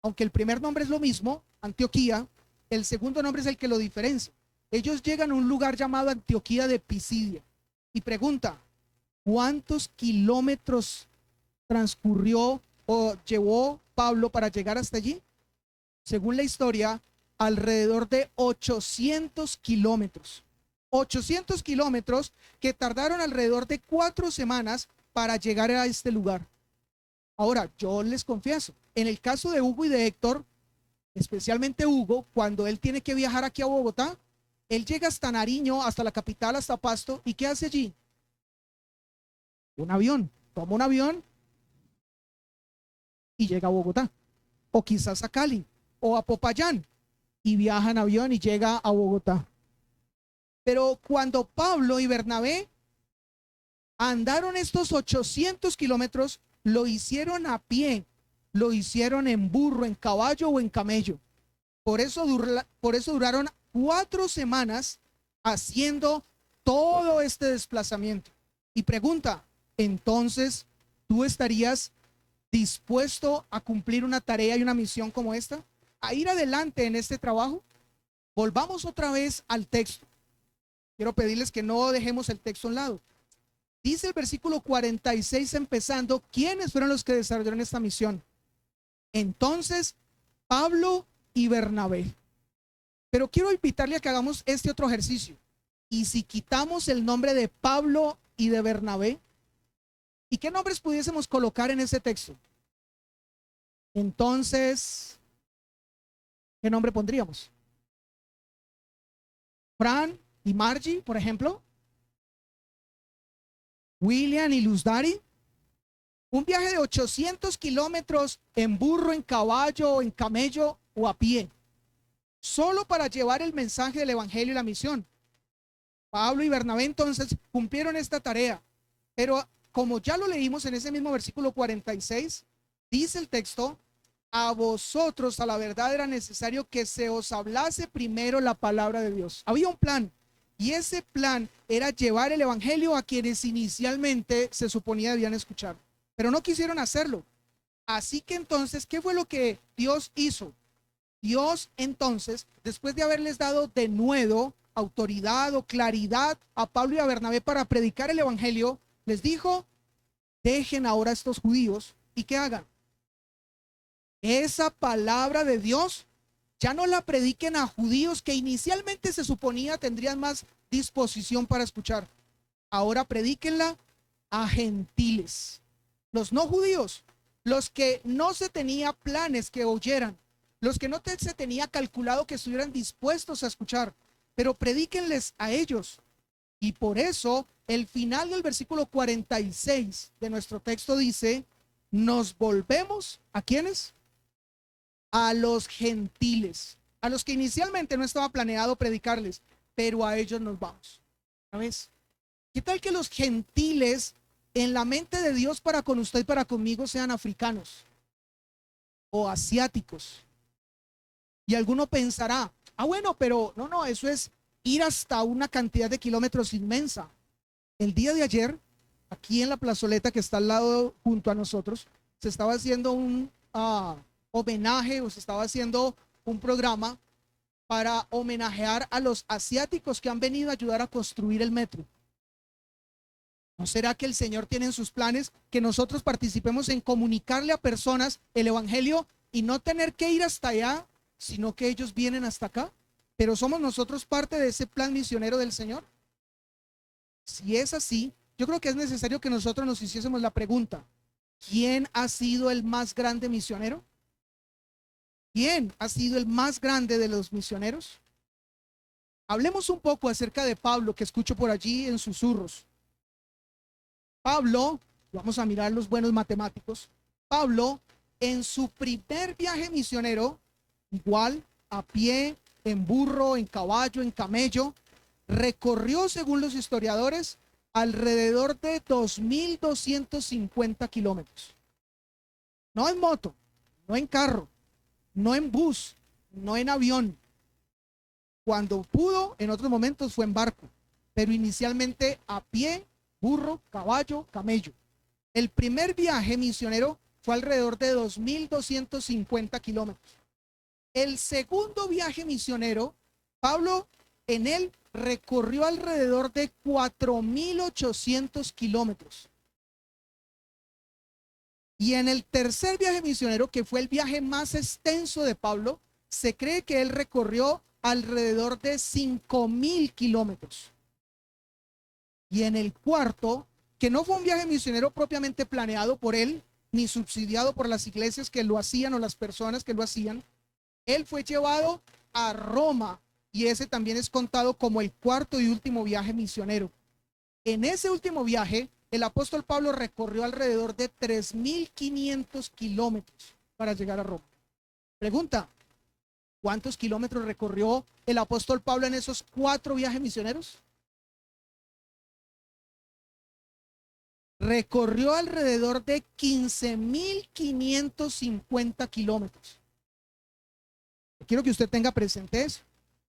Aunque el primer nombre es lo mismo, Antioquía, el segundo nombre es el que lo diferencia. Ellos llegan a un lugar llamado Antioquía de Pisidia y pregunta, ¿cuántos kilómetros transcurrió o llevó Pablo para llegar hasta allí? Según la historia, alrededor de 800 kilómetros. 800 kilómetros que tardaron alrededor de 4 semanas para llegar a este lugar. Ahora, yo les confieso, en el caso de Hugo y de Héctor, especialmente Hugo, cuando él tiene que viajar aquí a Bogotá, él llega hasta Nariño, hasta la capital, hasta Pasto, ¿y qué hace allí? Un avión, toma un avión y llega a Bogotá, o quizás a Cali, o a Popayán, y viaja en avión y llega a Bogotá. Pero cuando Pablo y Bernabé andaron estos 800 kilómetros, lo hicieron a pie, lo hicieron en burro, en caballo o en camello. Por eso duraron 4 semanas haciendo todo este desplazamiento. Y pregunta, entonces, ¿tú estarías dispuesto a cumplir una tarea y una misión como esta? ¿A ir adelante en este trabajo? Volvamos otra vez al texto. Quiero pedirles que no dejemos el texto a un lado. Dice el versículo 46 empezando, ¿quiénes fueron los que desarrollaron esta misión? Entonces, Pablo y Bernabé. Pero quiero invitarle a que hagamos este otro ejercicio. Y si quitamos el nombre de Pablo y de Bernabé, ¿y qué nombres pudiésemos colocar en ese texto? Entonces, ¿qué nombre pondríamos? Fran y Margie, por ejemplo. William y Luz Dari. Un viaje de 800 kilómetros en burro, en caballo, en camello o a pie, solo para llevar el mensaje del evangelio y la misión. Pablo y Bernabé entonces cumplieron esta tarea, pero como ya lo leímos en ese mismo versículo 46, dice el texto, a vosotros a la verdad era necesario que se os hablase primero la palabra de Dios. Había un plan, y ese plan era llevar el evangelio a quienes inicialmente se suponía debían escuchar, pero no quisieron hacerlo. Así que entonces, ¿qué fue lo que Dios hizo? Dios entonces, después de haberles dado de nuevo autoridad o claridad a Pablo y a Bernabé para predicar el evangelio, les dijo, dejen ahora a estos judíos y que hagan. esa palabra de Dios ya no la prediquen a judíos que inicialmente se suponía tendrían más disposición para escuchar. Ahora predíquenla a gentiles, los no judíos, los que no se tenía planes que oyeran, los que no se tenía calculado que estuvieran dispuestos a escuchar, pero predíquenles a ellos. Y por eso el final del versículo 46 de nuestro texto dice: nos volvemos ¿a quiénes? A los gentiles, a los que inicialmente no estaba planeado predicarles, pero a ellos nos vamos. ¿Sabes? ¿Qué tal que los gentiles en la mente de Dios para con usted y para conmigo sean africanos o asiáticos? Y alguno pensará, ah, bueno, pero no, eso es ir hasta una cantidad de kilómetros inmensa. El día de ayer, aquí en la plazoleta que está al lado junto a nosotros, se estaba haciendo un homenaje, o se estaba haciendo un programa para homenajear a los asiáticos que han venido a ayudar a construir el metro. ¿No será que el Señor tiene en sus planes que nosotros participemos en comunicarle a personas el evangelio y no tener que ir hasta allá, sino que ellos vienen hasta acá? Pero somos nosotros parte de ese plan misionero del Señor. Si es así, yo creo que es necesario que nosotros nos hiciésemos la pregunta: ¿quién ha sido el más grande misionero? ¿Quién ha sido el más grande de los misioneros? Hablemos un poco acerca de Pablo, que escucho por allí en susurros. Pablo, vamos a mirar los buenos matemáticos. Pablo, en su primer viaje misionero, igual a pie, en burro, en caballo, en camello, recorrió, según los historiadores, alrededor de 2.250 kilómetros. No en moto, no en carro, no en bus, no en avión. Cuando pudo, en otros momentos fue en barco, pero inicialmente a pie, burro, caballo, camello. El primer viaje misionero fue alrededor de 2.250 kilómetros. El segundo viaje misionero, Pablo en él recorrió alrededor de 4.800 kilómetros. Y en el tercer viaje misionero, que fue el viaje más extenso de Pablo, se cree que él recorrió alrededor de 5.000 kilómetros. Y en el cuarto, que no fue un viaje misionero propiamente planeado por él, ni subsidiado por las iglesias que lo hacían o las personas que lo hacían, él fue llevado a Roma, y ese también es contado como el cuarto y último viaje misionero. En ese último viaje, el apóstol Pablo recorrió alrededor de 3.500 kilómetros para llegar a Roma. Pregunta: ¿cuántos kilómetros recorrió el apóstol Pablo en esos 4 viajes misioneros? Recorrió alrededor de 15.550 kilómetros. Quiero que usted tenga presente eso.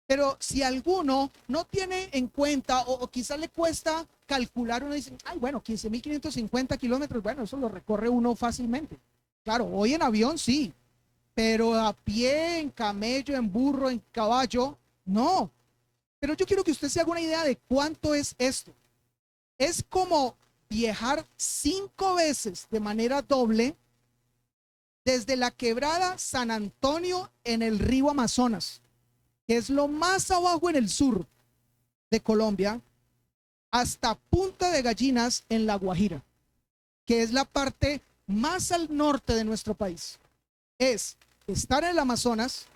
Pero si alguno no tiene en cuenta o quizás le cuesta calcular, uno dice, ay, bueno, 15.550 kilómetros, bueno, eso lo recorre uno fácilmente. Claro, hoy en avión sí, pero a pie, en camello, en burro, en caballo, no. Pero yo quiero que usted se haga una idea de cuánto es esto. Es como viajar 5 veces de manera doble desde la quebrada San Antonio en el río Amazonas, que es lo más abajo en el sur de Colombia, hasta Punta de Gallinas en La Guajira, que es la parte más al norte de nuestro país. Es estar en el Amazonas,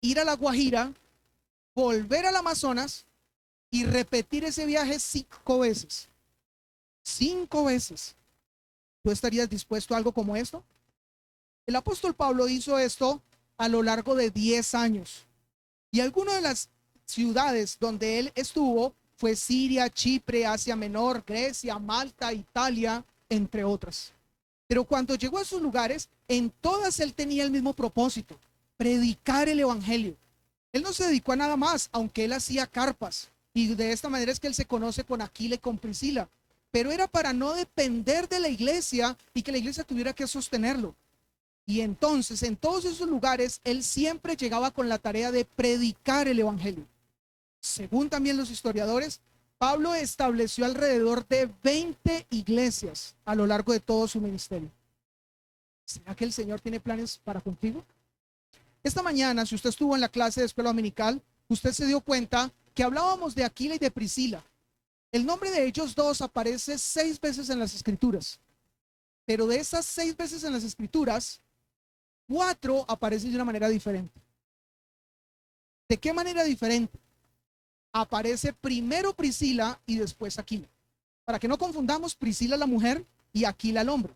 ir a La Guajira, volver al Amazonas y repetir ese viaje 5 veces. 5 veces. ¿Tú estarías dispuesto a algo como esto? El apóstol Pablo hizo esto a lo largo de 10 años. Y algunas de las ciudades donde él estuvo fue Siria, Chipre, Asia Menor, Grecia, Malta, Italia, entre otras. Pero cuando llegó a esos lugares, en todas él tenía el mismo propósito: predicar el evangelio. Él no se dedicó a nada más, aunque él hacía carpas. Y de esta manera es que él se conoce con Aquila y con Priscila. Pero era para no depender de la iglesia y que la iglesia tuviera que sostenerlo. Y entonces, en todos esos lugares, él siempre llegaba con la tarea de predicar el evangelio. Según también los historiadores, Pablo estableció alrededor de 20 iglesias a lo largo de todo su ministerio. ¿Será que el Señor tiene planes para contigo? Esta mañana, si usted estuvo en la clase de escuela dominical, usted se dio cuenta que hablábamos de Aquila y de Priscila. El nombre de ellos dos aparece 6 veces en las Escrituras, pero de esas 6 veces en las Escrituras, 4 aparecen de una manera diferente. ¿De qué manera diferente? Aparece primero Priscila y después Aquila. Para que no confundamos, Priscila la mujer y Aquila el hombre.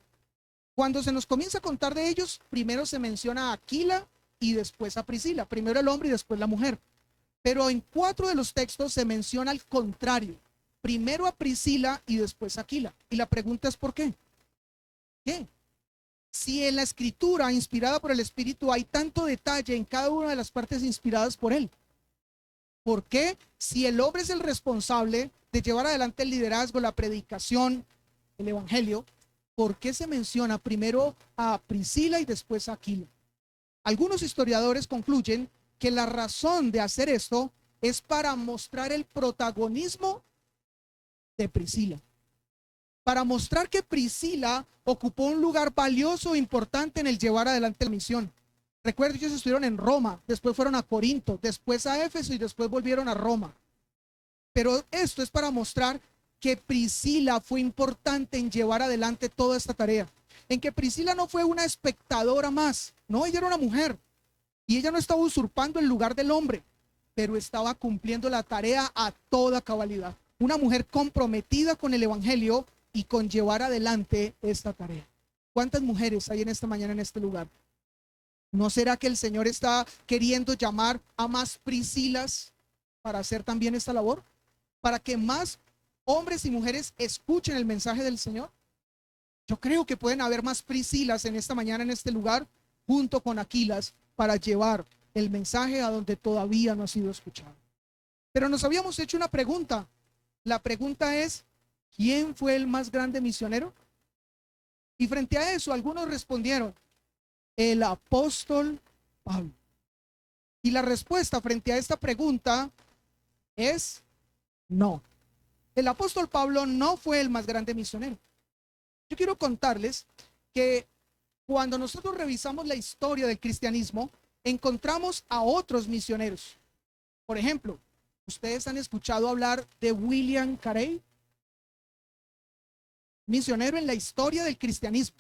Cuando se nos comienza a contar de ellos, primero se menciona a Aquila y después a Priscila. Primero el hombre y después la mujer. Pero en 4 de los textos se menciona al contrario. Primero a Priscila y después a Aquila. Y la pregunta es ¿por qué? ¿Qué? Si en la escritura inspirada por el Espíritu hay tanto detalle en cada una de las partes inspiradas por él, ¿por qué si el hombre es el responsable de llevar adelante el liderazgo, la predicación, el evangelio, por qué se menciona primero a Priscila y después a Aquila? Algunos historiadores concluyen que la razón de hacer esto es para mostrar el protagonismo de Priscila, para mostrar que Priscila ocupó un lugar valioso e importante en el llevar adelante la misión. Recuerden, ellos estuvieron en Roma, después fueron a Corinto, después a Éfeso y después volvieron a Roma. Pero esto es para mostrar que Priscila fue importante en llevar adelante toda esta tarea, en que Priscila no fue una espectadora más, no, ella era una mujer y ella no estaba usurpando el lugar del hombre, pero estaba cumpliendo la tarea a toda cabalidad. Una mujer comprometida con el evangelio y con llevar adelante esta tarea. ¿Cuántas mujeres hay en esta mañana en este lugar? ¿No será que el Señor está queriendo llamar a más Priscilas para hacer también esta labor? Para que más hombres y mujeres escuchen el mensaje del Señor. Yo creo que pueden haber más Priscilas en esta mañana en este lugar, junto con Aquilas, para llevar el mensaje a donde todavía no ha sido escuchado. Pero nos habíamos hecho una pregunta. La pregunta es, ¿quién fue el más grande misionero? Y frente a eso, algunos respondieron, el apóstol Pablo. Y la respuesta frente a esta pregunta es no. El apóstol Pablo no fue el más grande misionero. Yo quiero contarles que cuando nosotros revisamos la historia del cristianismo, encontramos a otros misioneros. Por ejemplo, ¿ustedes han escuchado hablar de William Carey? Misionero en la historia del cristianismo.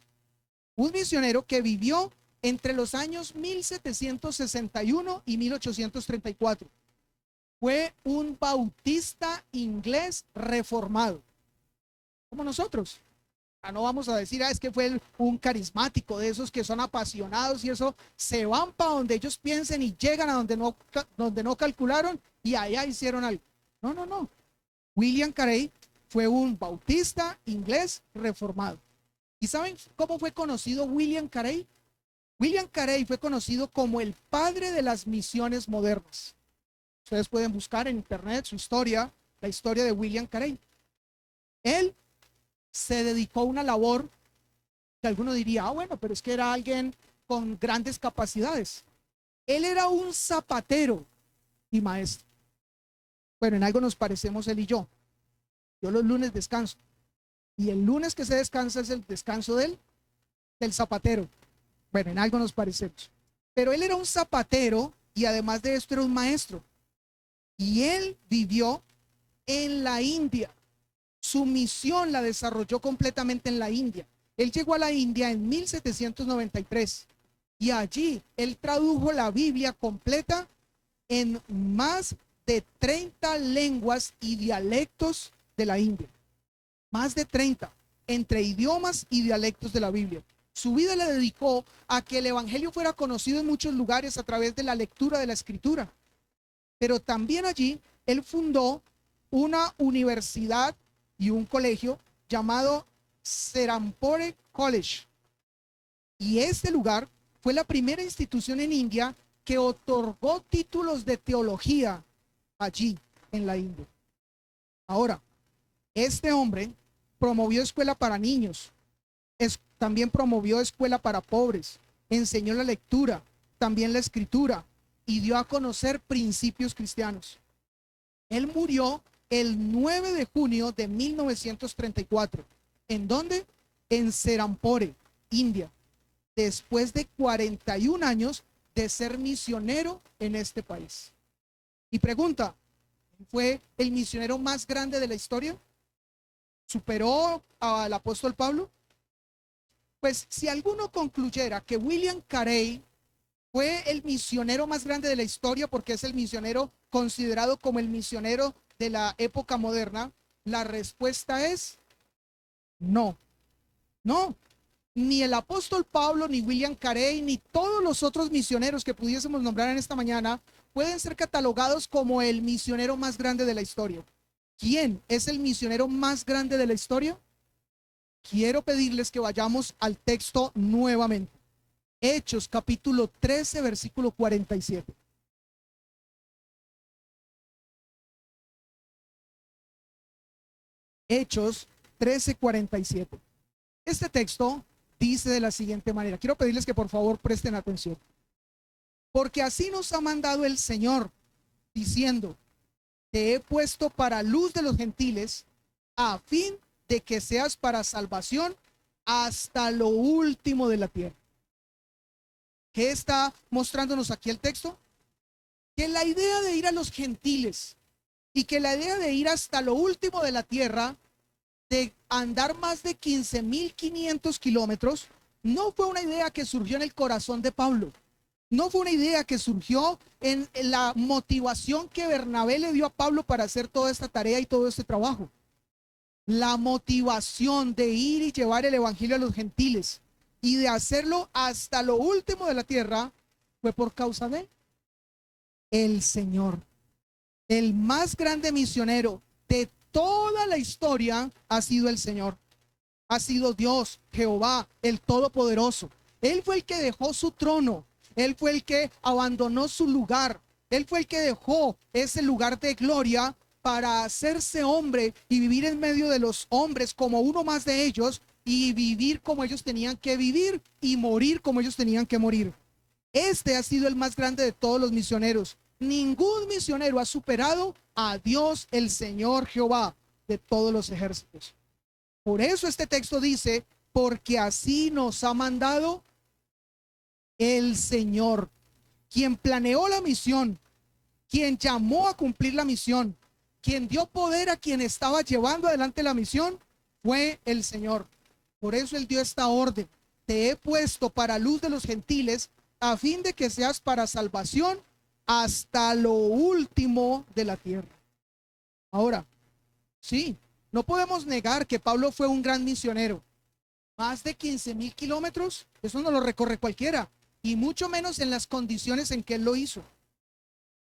Un misionero que vivió entre los años 1761 y 1834. Fue un bautista inglés reformado, como nosotros. No vamos a decir, es que fue un carismático de esos que son apasionados y eso, se van para donde ellos piensen y llegan a donde no calcularon y allá hicieron algo. No, no, no. William Carey fue un bautista inglés reformado. ¿Y saben cómo fue conocido William Carey? William Carey fue conocido como el padre de las misiones modernas. Ustedes pueden buscar en internet su historia, la historia de William Carey. Él se dedicó a una labor que alguno diría, bueno, pero es que era alguien con grandes capacidades. Él era un zapatero y maestro. Bueno, en algo nos parecemos él y yo. Yo los lunes descanso. Y el lunes que se descansa es el descanso del zapatero. Bueno, en algo nos parecemos. Pero él era un zapatero y además de esto era un maestro. Y él vivió en la India. Su misión la desarrolló completamente en la India. Él llegó a la India en 1793 y allí él tradujo la Biblia completa en más de 30 lenguas y dialectos de la India. Más de 30, entre idiomas y dialectos de la Biblia. Su vida la dedicó a que el evangelio fuera conocido en muchos lugares a través de la lectura de la escritura. Pero también allí él fundó una universidad y un colegio llamado Serampore College. Y este lugar fue la primera institución en India que otorgó títulos de teología allí en la India. Ahora, este hombre promovió escuela para niños, también promovió escuela para pobres, enseñó la lectura, también la escritura y dio a conocer principios cristianos. Él murió el 9 de junio de 1934. ¿En dónde? En Serampore, India. después de 41 años de ser misionero en este país. Y pregunta, ¿fue el misionero más grande de la historia? ¿Superó al apóstol Pablo? Pues si alguno concluyera que William Carey fue el misionero más grande de la historia porque es el misionero considerado como el misionero de la época moderna, la respuesta es no. No, ni el apóstol Pablo, ni William Carey, ni todos los otros misioneros que pudiésemos nombrar en esta mañana pueden ser catalogados como el misionero más grande de la historia. ¿Quién es el misionero más grande de la historia? Quiero pedirles que vayamos al texto nuevamente. Hechos capítulo 13, versículo 47. Hechos 13, 47. Este texto dice de la siguiente manera. Quiero pedirles que por favor presten atención. Porque así nos ha mandado el Señor, diciendo: te he puesto para luz de los gentiles, a fin de que seas para salvación hasta lo último de la tierra. ¿Qué está mostrándonos aquí el texto? Que la idea de ir a los gentiles y que la idea de ir hasta lo último de la tierra, de andar más de 15.500 kilómetros, no fue una idea que surgió en el corazón de Pablo. No fue una idea que surgió en la motivación que Bernabé le dio a Pablo para hacer toda esta tarea y todo este trabajo. La motivación de ir y llevar el evangelio a los gentiles y de hacerlo hasta lo último de la tierra fue por causa de el Señor. El más grande misionero de toda la historia ha sido el Señor. Ha sido Dios, Jehová, el Todopoderoso. Él fue el que dejó su trono. Él fue el que abandonó su lugar. Él fue el que dejó ese lugar de gloria para hacerse hombre y vivir en medio de los hombres como uno más de ellos, y vivir como ellos tenían que vivir y morir como ellos tenían que morir. Este ha sido el más grande de todos los misioneros. Ningún misionero ha superado a Dios, el Señor Jehová de todos los ejércitos. Por eso este texto dice: porque así nos ha mandado el Señor, quien planeó la misión, quien llamó a cumplir la misión, quien dio poder a quien estaba llevando adelante la misión, fue el Señor. Por eso él dio esta orden: te he puesto para luz de los gentiles, a fin de que seas para salvación hasta lo último de la tierra. Ahora, sí, no podemos negar que Pablo fue un gran misionero. Más de 15.000 kilómetros, eso no lo recorre cualquiera, y mucho menos en las condiciones en que él lo hizo.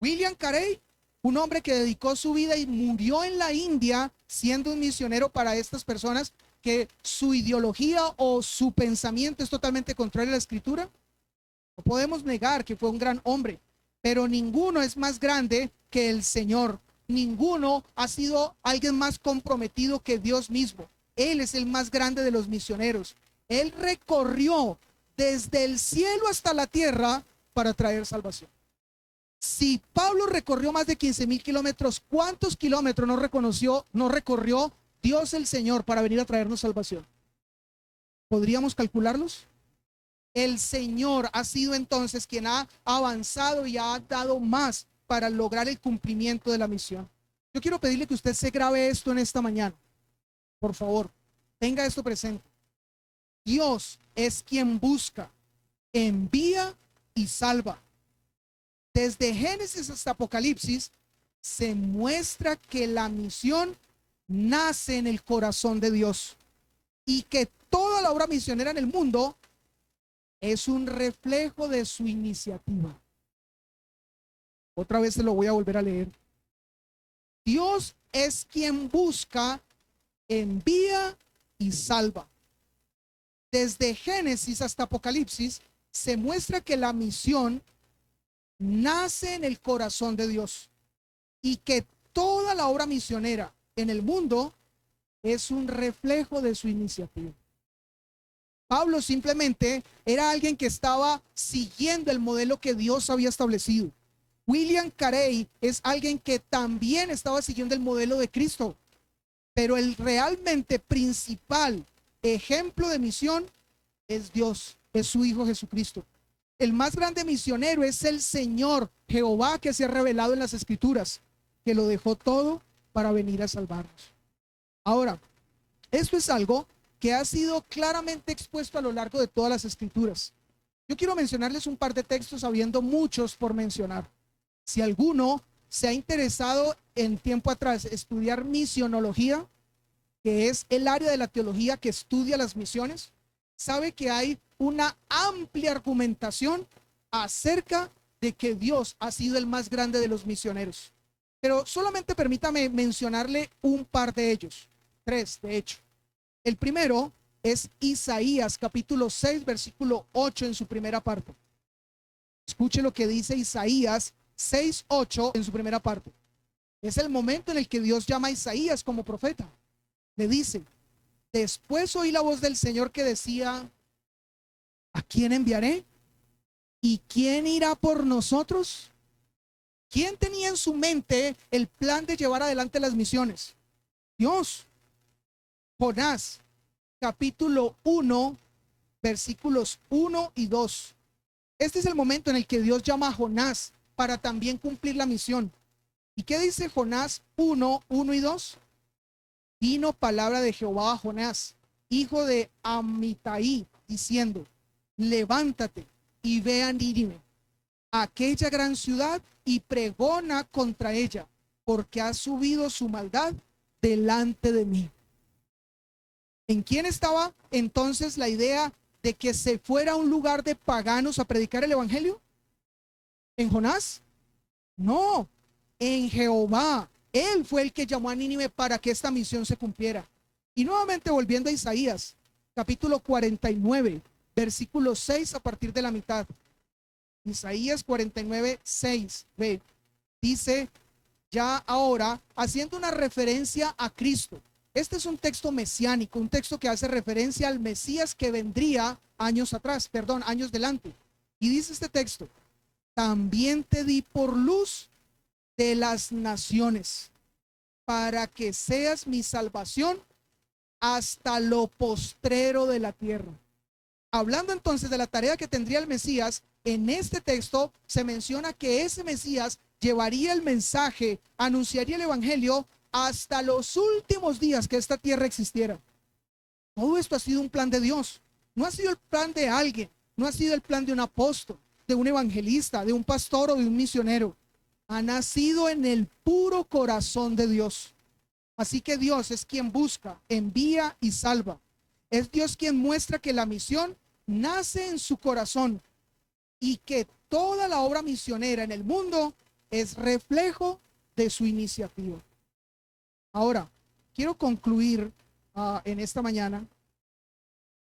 William Carey, un hombre que dedicó su vida y murió en la India siendo un misionero para estas personas que su ideología o su pensamiento es totalmente contrario a la escritura. No podemos negar que fue un gran hombre, pero ninguno es más grande que el Señor. Ninguno ha sido alguien más comprometido que Dios mismo. Él es el más grande de los misioneros. Él recorrió desde el cielo hasta la tierra para traer salvación. Si Pablo recorrió más de 15.000 kilómetros, ¿cuántos kilómetros no recorrió Dios el Señor para venir a traernos salvación? ¿Podríamos calcularlos? El Señor ha sido entonces quien ha avanzado y ha dado más para lograr el cumplimiento de la misión. Yo quiero pedirle que usted se grabe esto en esta mañana. Por favor, tenga esto presente. Dios es quien busca, envía y salva. Desde Génesis hasta Apocalipsis se muestra que la misión nace en el corazón de Dios y que toda la obra misionera en el mundo es un reflejo de su iniciativa. Otra vez se lo voy a volver a leer. Dios es quien busca, envía y salva. Desde Génesis hasta Apocalipsis se muestra que la misión nace en el corazón de Dios y que toda la obra misionera en el mundo es un reflejo de su iniciativa. Pablo simplemente era alguien que estaba siguiendo el modelo que Dios había establecido. William Carey es alguien que también estaba siguiendo el modelo de Cristo, pero el realmente principal ejemplo de misión es Dios, es su Hijo Jesucristo. El más grande misionero es el Señor Jehová, que se ha revelado en las Escrituras, que lo dejó todo para venir a salvarnos. Ahora, esto es algo que ha sido claramente expuesto a lo largo de todas las Escrituras. Yo quiero mencionarles un par de textos, habiendo muchos por mencionar. Si alguno se ha interesado en tiempo atrás estudiar misionología, que es el área de la teología que estudia las misiones, sabe que hay una amplia argumentación acerca de que Dios ha sido el más grande de los misioneros. Pero solamente permítame mencionarle un par de ellos, 3 de hecho. El primero es Isaías capítulo 6 versículo 8 en su primera parte. Escuche lo que dice Isaías 6:8 en su primera parte. Es el momento en el que Dios llama a Isaías como profeta. Le dice: después oí la voz del Señor que decía: ¿a quién enviaré? ¿Y quién irá por nosotros? ¿Quién tenía en su mente el plan de llevar adelante las misiones? Dios. Jonás capítulo 1 versículos 1 y 2. Este es el momento en el que Dios llama a Jonás para también cumplir la misión. ¿Y qué dice Jonás 1, 1 y 2? Vino palabra de Jehová a Jonás, hijo de Amitai, diciendo: levántate y ve a Nínive, aquella gran ciudad, y pregona contra ella, porque ha subido su maldad delante de mí. ¿En quién estaba entonces la idea de que se fuera a un lugar de paganos a predicar el evangelio? ¿En Jonás? No, en Jehová. Él fue el que llamó a Nínive para que esta misión se cumpliera. Y nuevamente volviendo a Isaías, capítulo 49, versículo 6 a partir de la mitad. Isaías 49, 6, ve, dice ya ahora, haciendo una referencia a Cristo. Este es un texto mesiánico, un texto que hace referencia al Mesías que vendría años atrás, perdón, años delante. Y dice este texto: también te di por luz de las naciones, para que seas mi salvación hasta lo postrero de la tierra. Hablando entonces de la tarea que tendría el Mesías, en este texto se menciona que ese Mesías llevaría el mensaje, anunciaría el evangelio hasta los últimos días que esta tierra existiera. Todo esto ha sido un plan de Dios. No ha sido el plan de alguien, no ha sido el plan de un apóstol, de un evangelista, de un pastor o de un misionero. Ha nacido en el puro corazón de Dios. Así que Dios es quien busca, envía y salva. Es Dios quien muestra que la misión nace en su corazón y que toda la obra misionera en el mundo es reflejo de su iniciativa. Ahora, quiero concluir en esta mañana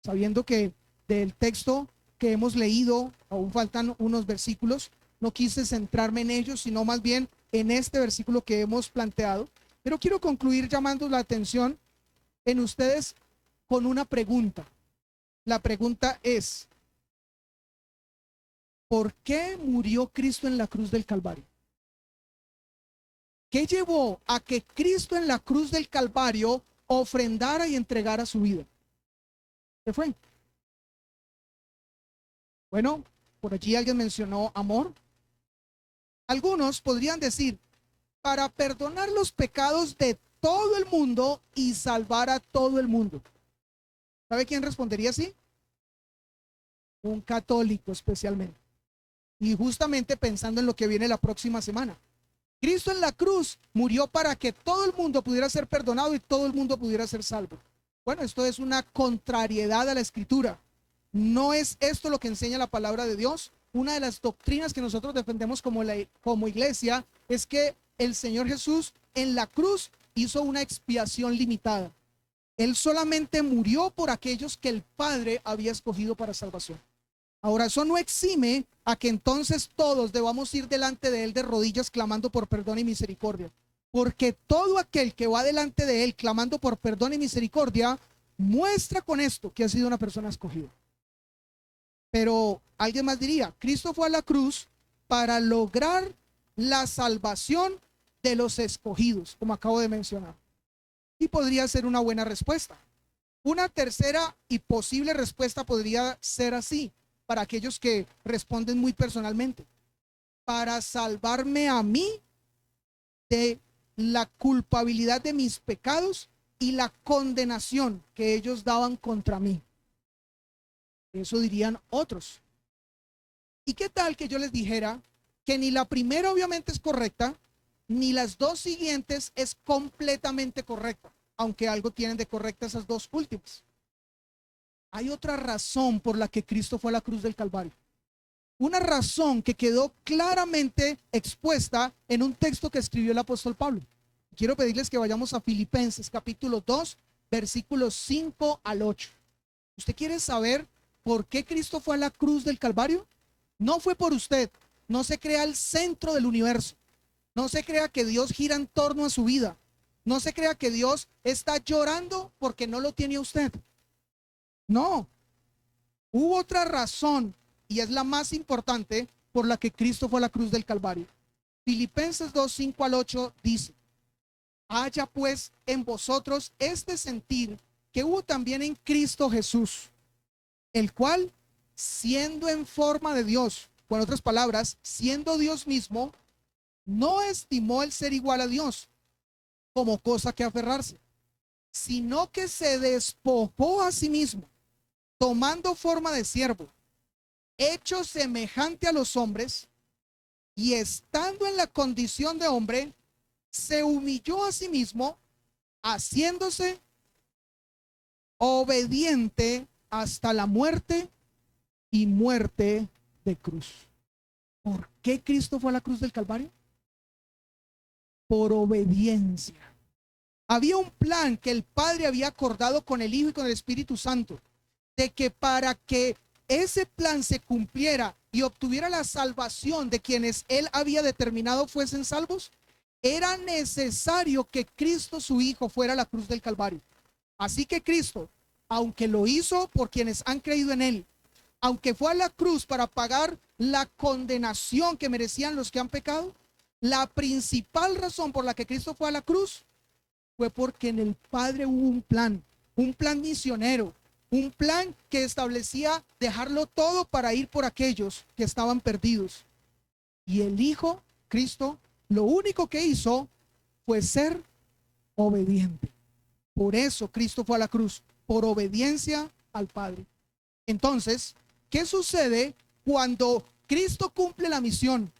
sabiendo que del texto que hemos leído aún faltan unos versículos. No quise centrarme en ellos, sino más bien en este versículo que hemos planteado. Pero quiero concluir llamando la atención en ustedes con una pregunta. La pregunta es: ¿por qué murió Cristo en la cruz del Calvario? ¿Qué llevó a que Cristo en la cruz del Calvario ofrendara y entregara su vida? ¿Qué fue? Bueno, por allí alguien mencionó amor. Algunos podrían decir: para perdonar los pecados de todo el mundo y salvar a todo el mundo. ¿Sabe quién respondería así? Un católico especialmente. Y justamente pensando en lo que viene la próxima semana. Cristo en la cruz murió para que todo el mundo pudiera ser perdonado y todo el mundo pudiera ser salvo. Bueno, esto es una contrariedad a la Escritura. ¿No es esto lo que enseña la palabra de Dios? Una de las doctrinas que nosotros defendemos como iglesia es que el Señor Jesús en la cruz hizo una expiación limitada. Él solamente murió por aquellos que el Padre había escogido para salvación. Ahora, eso no exime a que entonces todos debamos ir delante de Él de rodillas clamando por perdón y misericordia. Porque todo aquel que va delante de Él clamando por perdón y misericordia muestra con esto que ha sido una persona escogida. Pero alguien más diría: Cristo fue a la cruz para lograr la salvación de los escogidos, como acabo de mencionar. Y podría ser una buena respuesta. Una tercera y posible respuesta podría ser así, para aquellos que responden muy personalmente: para salvarme a mí de la culpabilidad de mis pecados y la condenación que ellos daban contra mí. Eso dirían otros. ¿Y qué tal que yo les dijera que ni la primera obviamente es correcta, ni las dos siguientes es completamente correcta, aunque algo tienen de correcta esas dos últimas? Hay otra razón por la que Cristo fue a la cruz del Calvario. Una razón que quedó claramente expuesta en un texto que escribió el apóstol Pablo. Quiero pedirles que vayamos a Filipenses capítulo 2, versículos 5 al 8. ¿Usted quiere saber por qué Cristo fue a la cruz del Calvario? No fue por usted. No se crea el centro del universo. No se crea que Dios gira en torno a su vida. No se crea que Dios está llorando porque no lo tiene usted. No. Hubo otra razón, y es la más importante, por la que Cristo fue a la cruz del Calvario. Filipenses 2, 5 al 8 dice: haya pues en vosotros este sentir que hubo también en Cristo Jesús, el cual, siendo en forma de Dios, con otras palabras, siendo Dios mismo, no estimó el ser igual a Dios como cosa que aferrarse, sino que se despojó a sí mismo, tomando forma de siervo, hecho semejante a los hombres, y estando en la condición de hombre, se humilló a sí mismo, haciéndose obediente hasta la muerte y muerte de cruz. ¿Por qué Cristo fue a la cruz del Calvario? Por obediencia. Había un plan que el Padre había acordado con el Hijo y con el Espíritu Santo, de que para que ese plan se cumpliera y obtuviera la salvación de quienes Él había determinado fuesen salvos, era necesario que Cristo su Hijo fuera a la cruz del Calvario. Así que Cristo, aunque lo hizo por quienes han creído en Él, aunque fue a la cruz para pagar la condenación que merecían los que han pecado, la principal razón por la que Cristo fue a la cruz fue porque en el Padre hubo un plan misionero, un plan que establecía dejarlo todo para ir por aquellos que estaban perdidos. Y el Hijo, Cristo, lo único que hizo fue ser obediente. Por eso Cristo fue a la cruz, por obediencia al Padre. Entonces, ¿qué sucede cuando Cristo cumple la misión?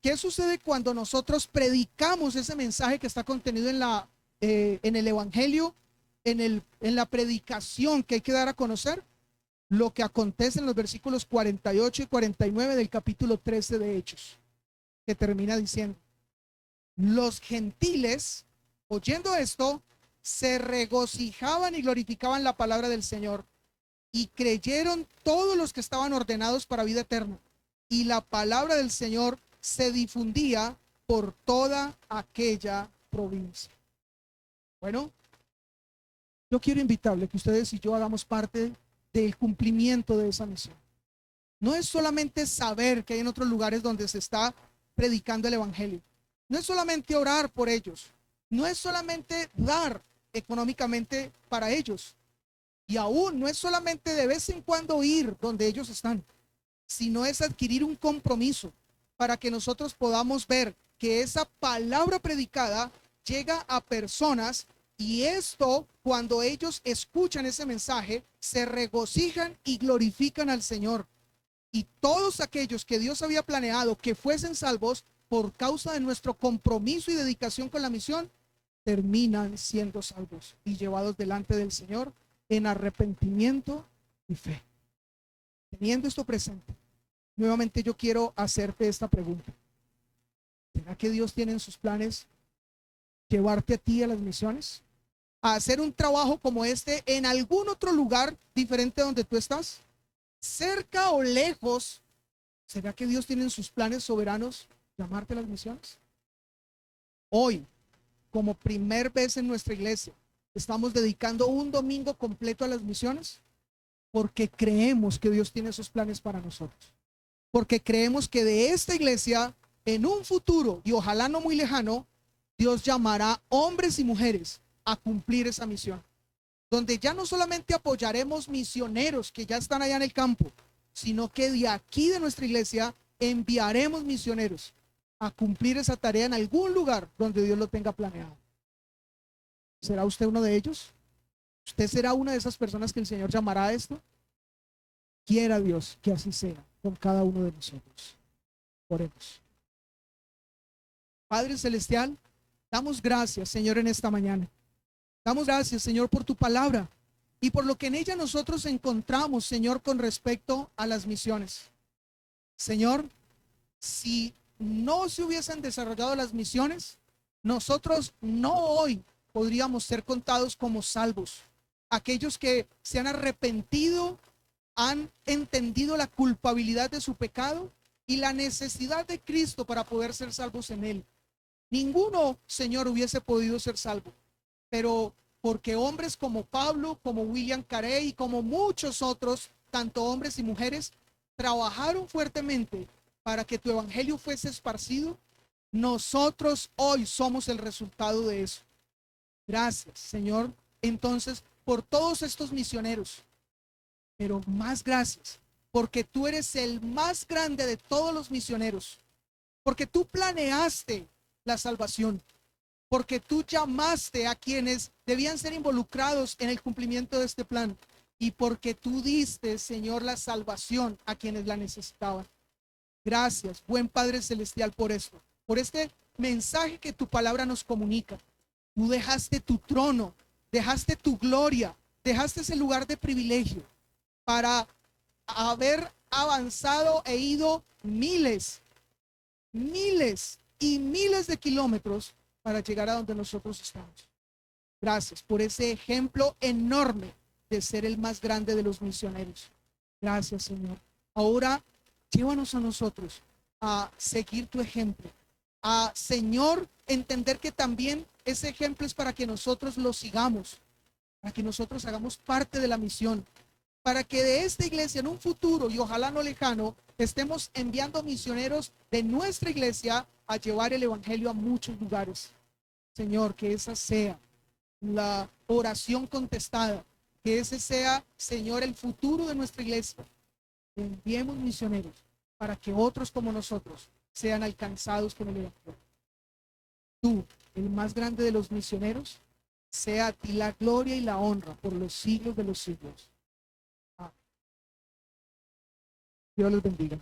¿Qué sucede cuando nosotros predicamos ese mensaje que está contenido en el Evangelio, en la predicación que hay que dar a conocer? Lo que acontece en los versículos 48 y 49 del capítulo 13 de Hechos, que termina diciendo: los gentiles, oyendo esto, se regocijaban y glorificaban la palabra del Señor, y creyeron todos los que estaban ordenados para vida eterna, y la palabra del Señor se difundía por toda aquella provincia. Bueno, yo quiero invitarle que ustedes y yo hagamos parte del cumplimiento de esa misión. No es solamente saber que hay en otros lugares donde se está predicando el Evangelio. No es solamente orar por ellos. No es solamente dar económicamente para ellos. Y aún no es solamente de vez en cuando ir donde ellos están, sino es adquirir un compromiso para que nosotros podamos ver que esa palabra predicada llega a personas, y esto, cuando ellos escuchan ese mensaje, se regocijan y glorifican al Señor. Y todos aquellos que Dios había planeado que fuesen salvos por causa de nuestro compromiso y dedicación con la misión, terminan siendo salvos y llevados delante del Señor en arrepentimiento y fe. Teniendo esto presente, nuevamente yo quiero hacerte esta pregunta: ¿será que Dios tiene en sus planes llevarte a ti a las misiones? ¿A hacer un trabajo como este en algún otro lugar diferente donde tú estás? ¿Cerca o lejos? ¿Será que Dios tiene en sus planes soberanos llamarte a las misiones? Hoy, como primer vez en nuestra iglesia, estamos dedicando un domingo completo a las misiones porque creemos que Dios tiene esos planes para nosotros. Porque creemos que de esta iglesia, en un futuro, y ojalá no muy lejano, Dios llamará hombres y mujeres a cumplir esa misión. donde ya no solamente apoyaremos misioneros que ya están allá en el campo, sino que de aquí de nuestra iglesia enviaremos misioneros a cumplir esa tarea en algún lugar donde Dios lo tenga planeado. ¿Será usted uno de ellos? ¿Usted será una de esas personas que el Señor llamará a esto? Quiera Dios que así sea con cada uno de nosotros. Oremos. Padre Celestial, damos gracias, Señor, en esta mañana. Damos gracias, Señor, por tu palabra y por lo que en ella nosotros encontramos, Señor, con respecto a las misiones. Señor, si no se hubiesen desarrollado las misiones, nosotros no hoy podríamos ser contados como salvos. Aquellos que se han arrepentido, han entendido la culpabilidad de su pecado y la necesidad de Cristo para poder ser salvos en él. Ninguno, Señor, hubiese podido ser salvo, pero porque hombres como Pablo, como William Carey y como muchos otros, tanto hombres y mujeres, trabajaron fuertemente para que tu evangelio fuese esparcido, nosotros hoy somos el resultado de eso. Gracias, Señor, entonces, por todos estos misioneros, pero más gracias, porque tú eres el más grande de todos los misioneros, porque tú planeaste la salvación, porque tú llamaste a quienes debían ser involucrados en el cumplimiento de este plan, y porque tú diste, Señor, la salvación a quienes la necesitaban. Gracias, buen Padre Celestial, por esto, por este mensaje que tu palabra nos comunica. Tú dejaste tu trono, dejaste tu gloria, dejaste ese lugar de privilegio para haber avanzado e ido miles y miles de kilómetros para llegar a donde nosotros estamos. Gracias por ese ejemplo enorme de ser el más grande de los misioneros. Gracias, Señor. Ahora llévanos a nosotros a seguir tu ejemplo, a, Señor, entender que también ese ejemplo es para que nosotros lo sigamos, para que nosotros hagamos parte de la misión, para que de esta iglesia en un futuro y ojalá no lejano estemos enviando misioneros de nuestra iglesia a llevar el evangelio a muchos lugares. Señor, que esa sea la oración contestada, que ese sea, Señor, el futuro de nuestra iglesia. Enviemos misioneros para que otros como nosotros sean alcanzados con el evangelio. Tú, el más grande de los misioneros, sea a ti la gloria y la honra por los siglos de los siglos. Dios los bendiga.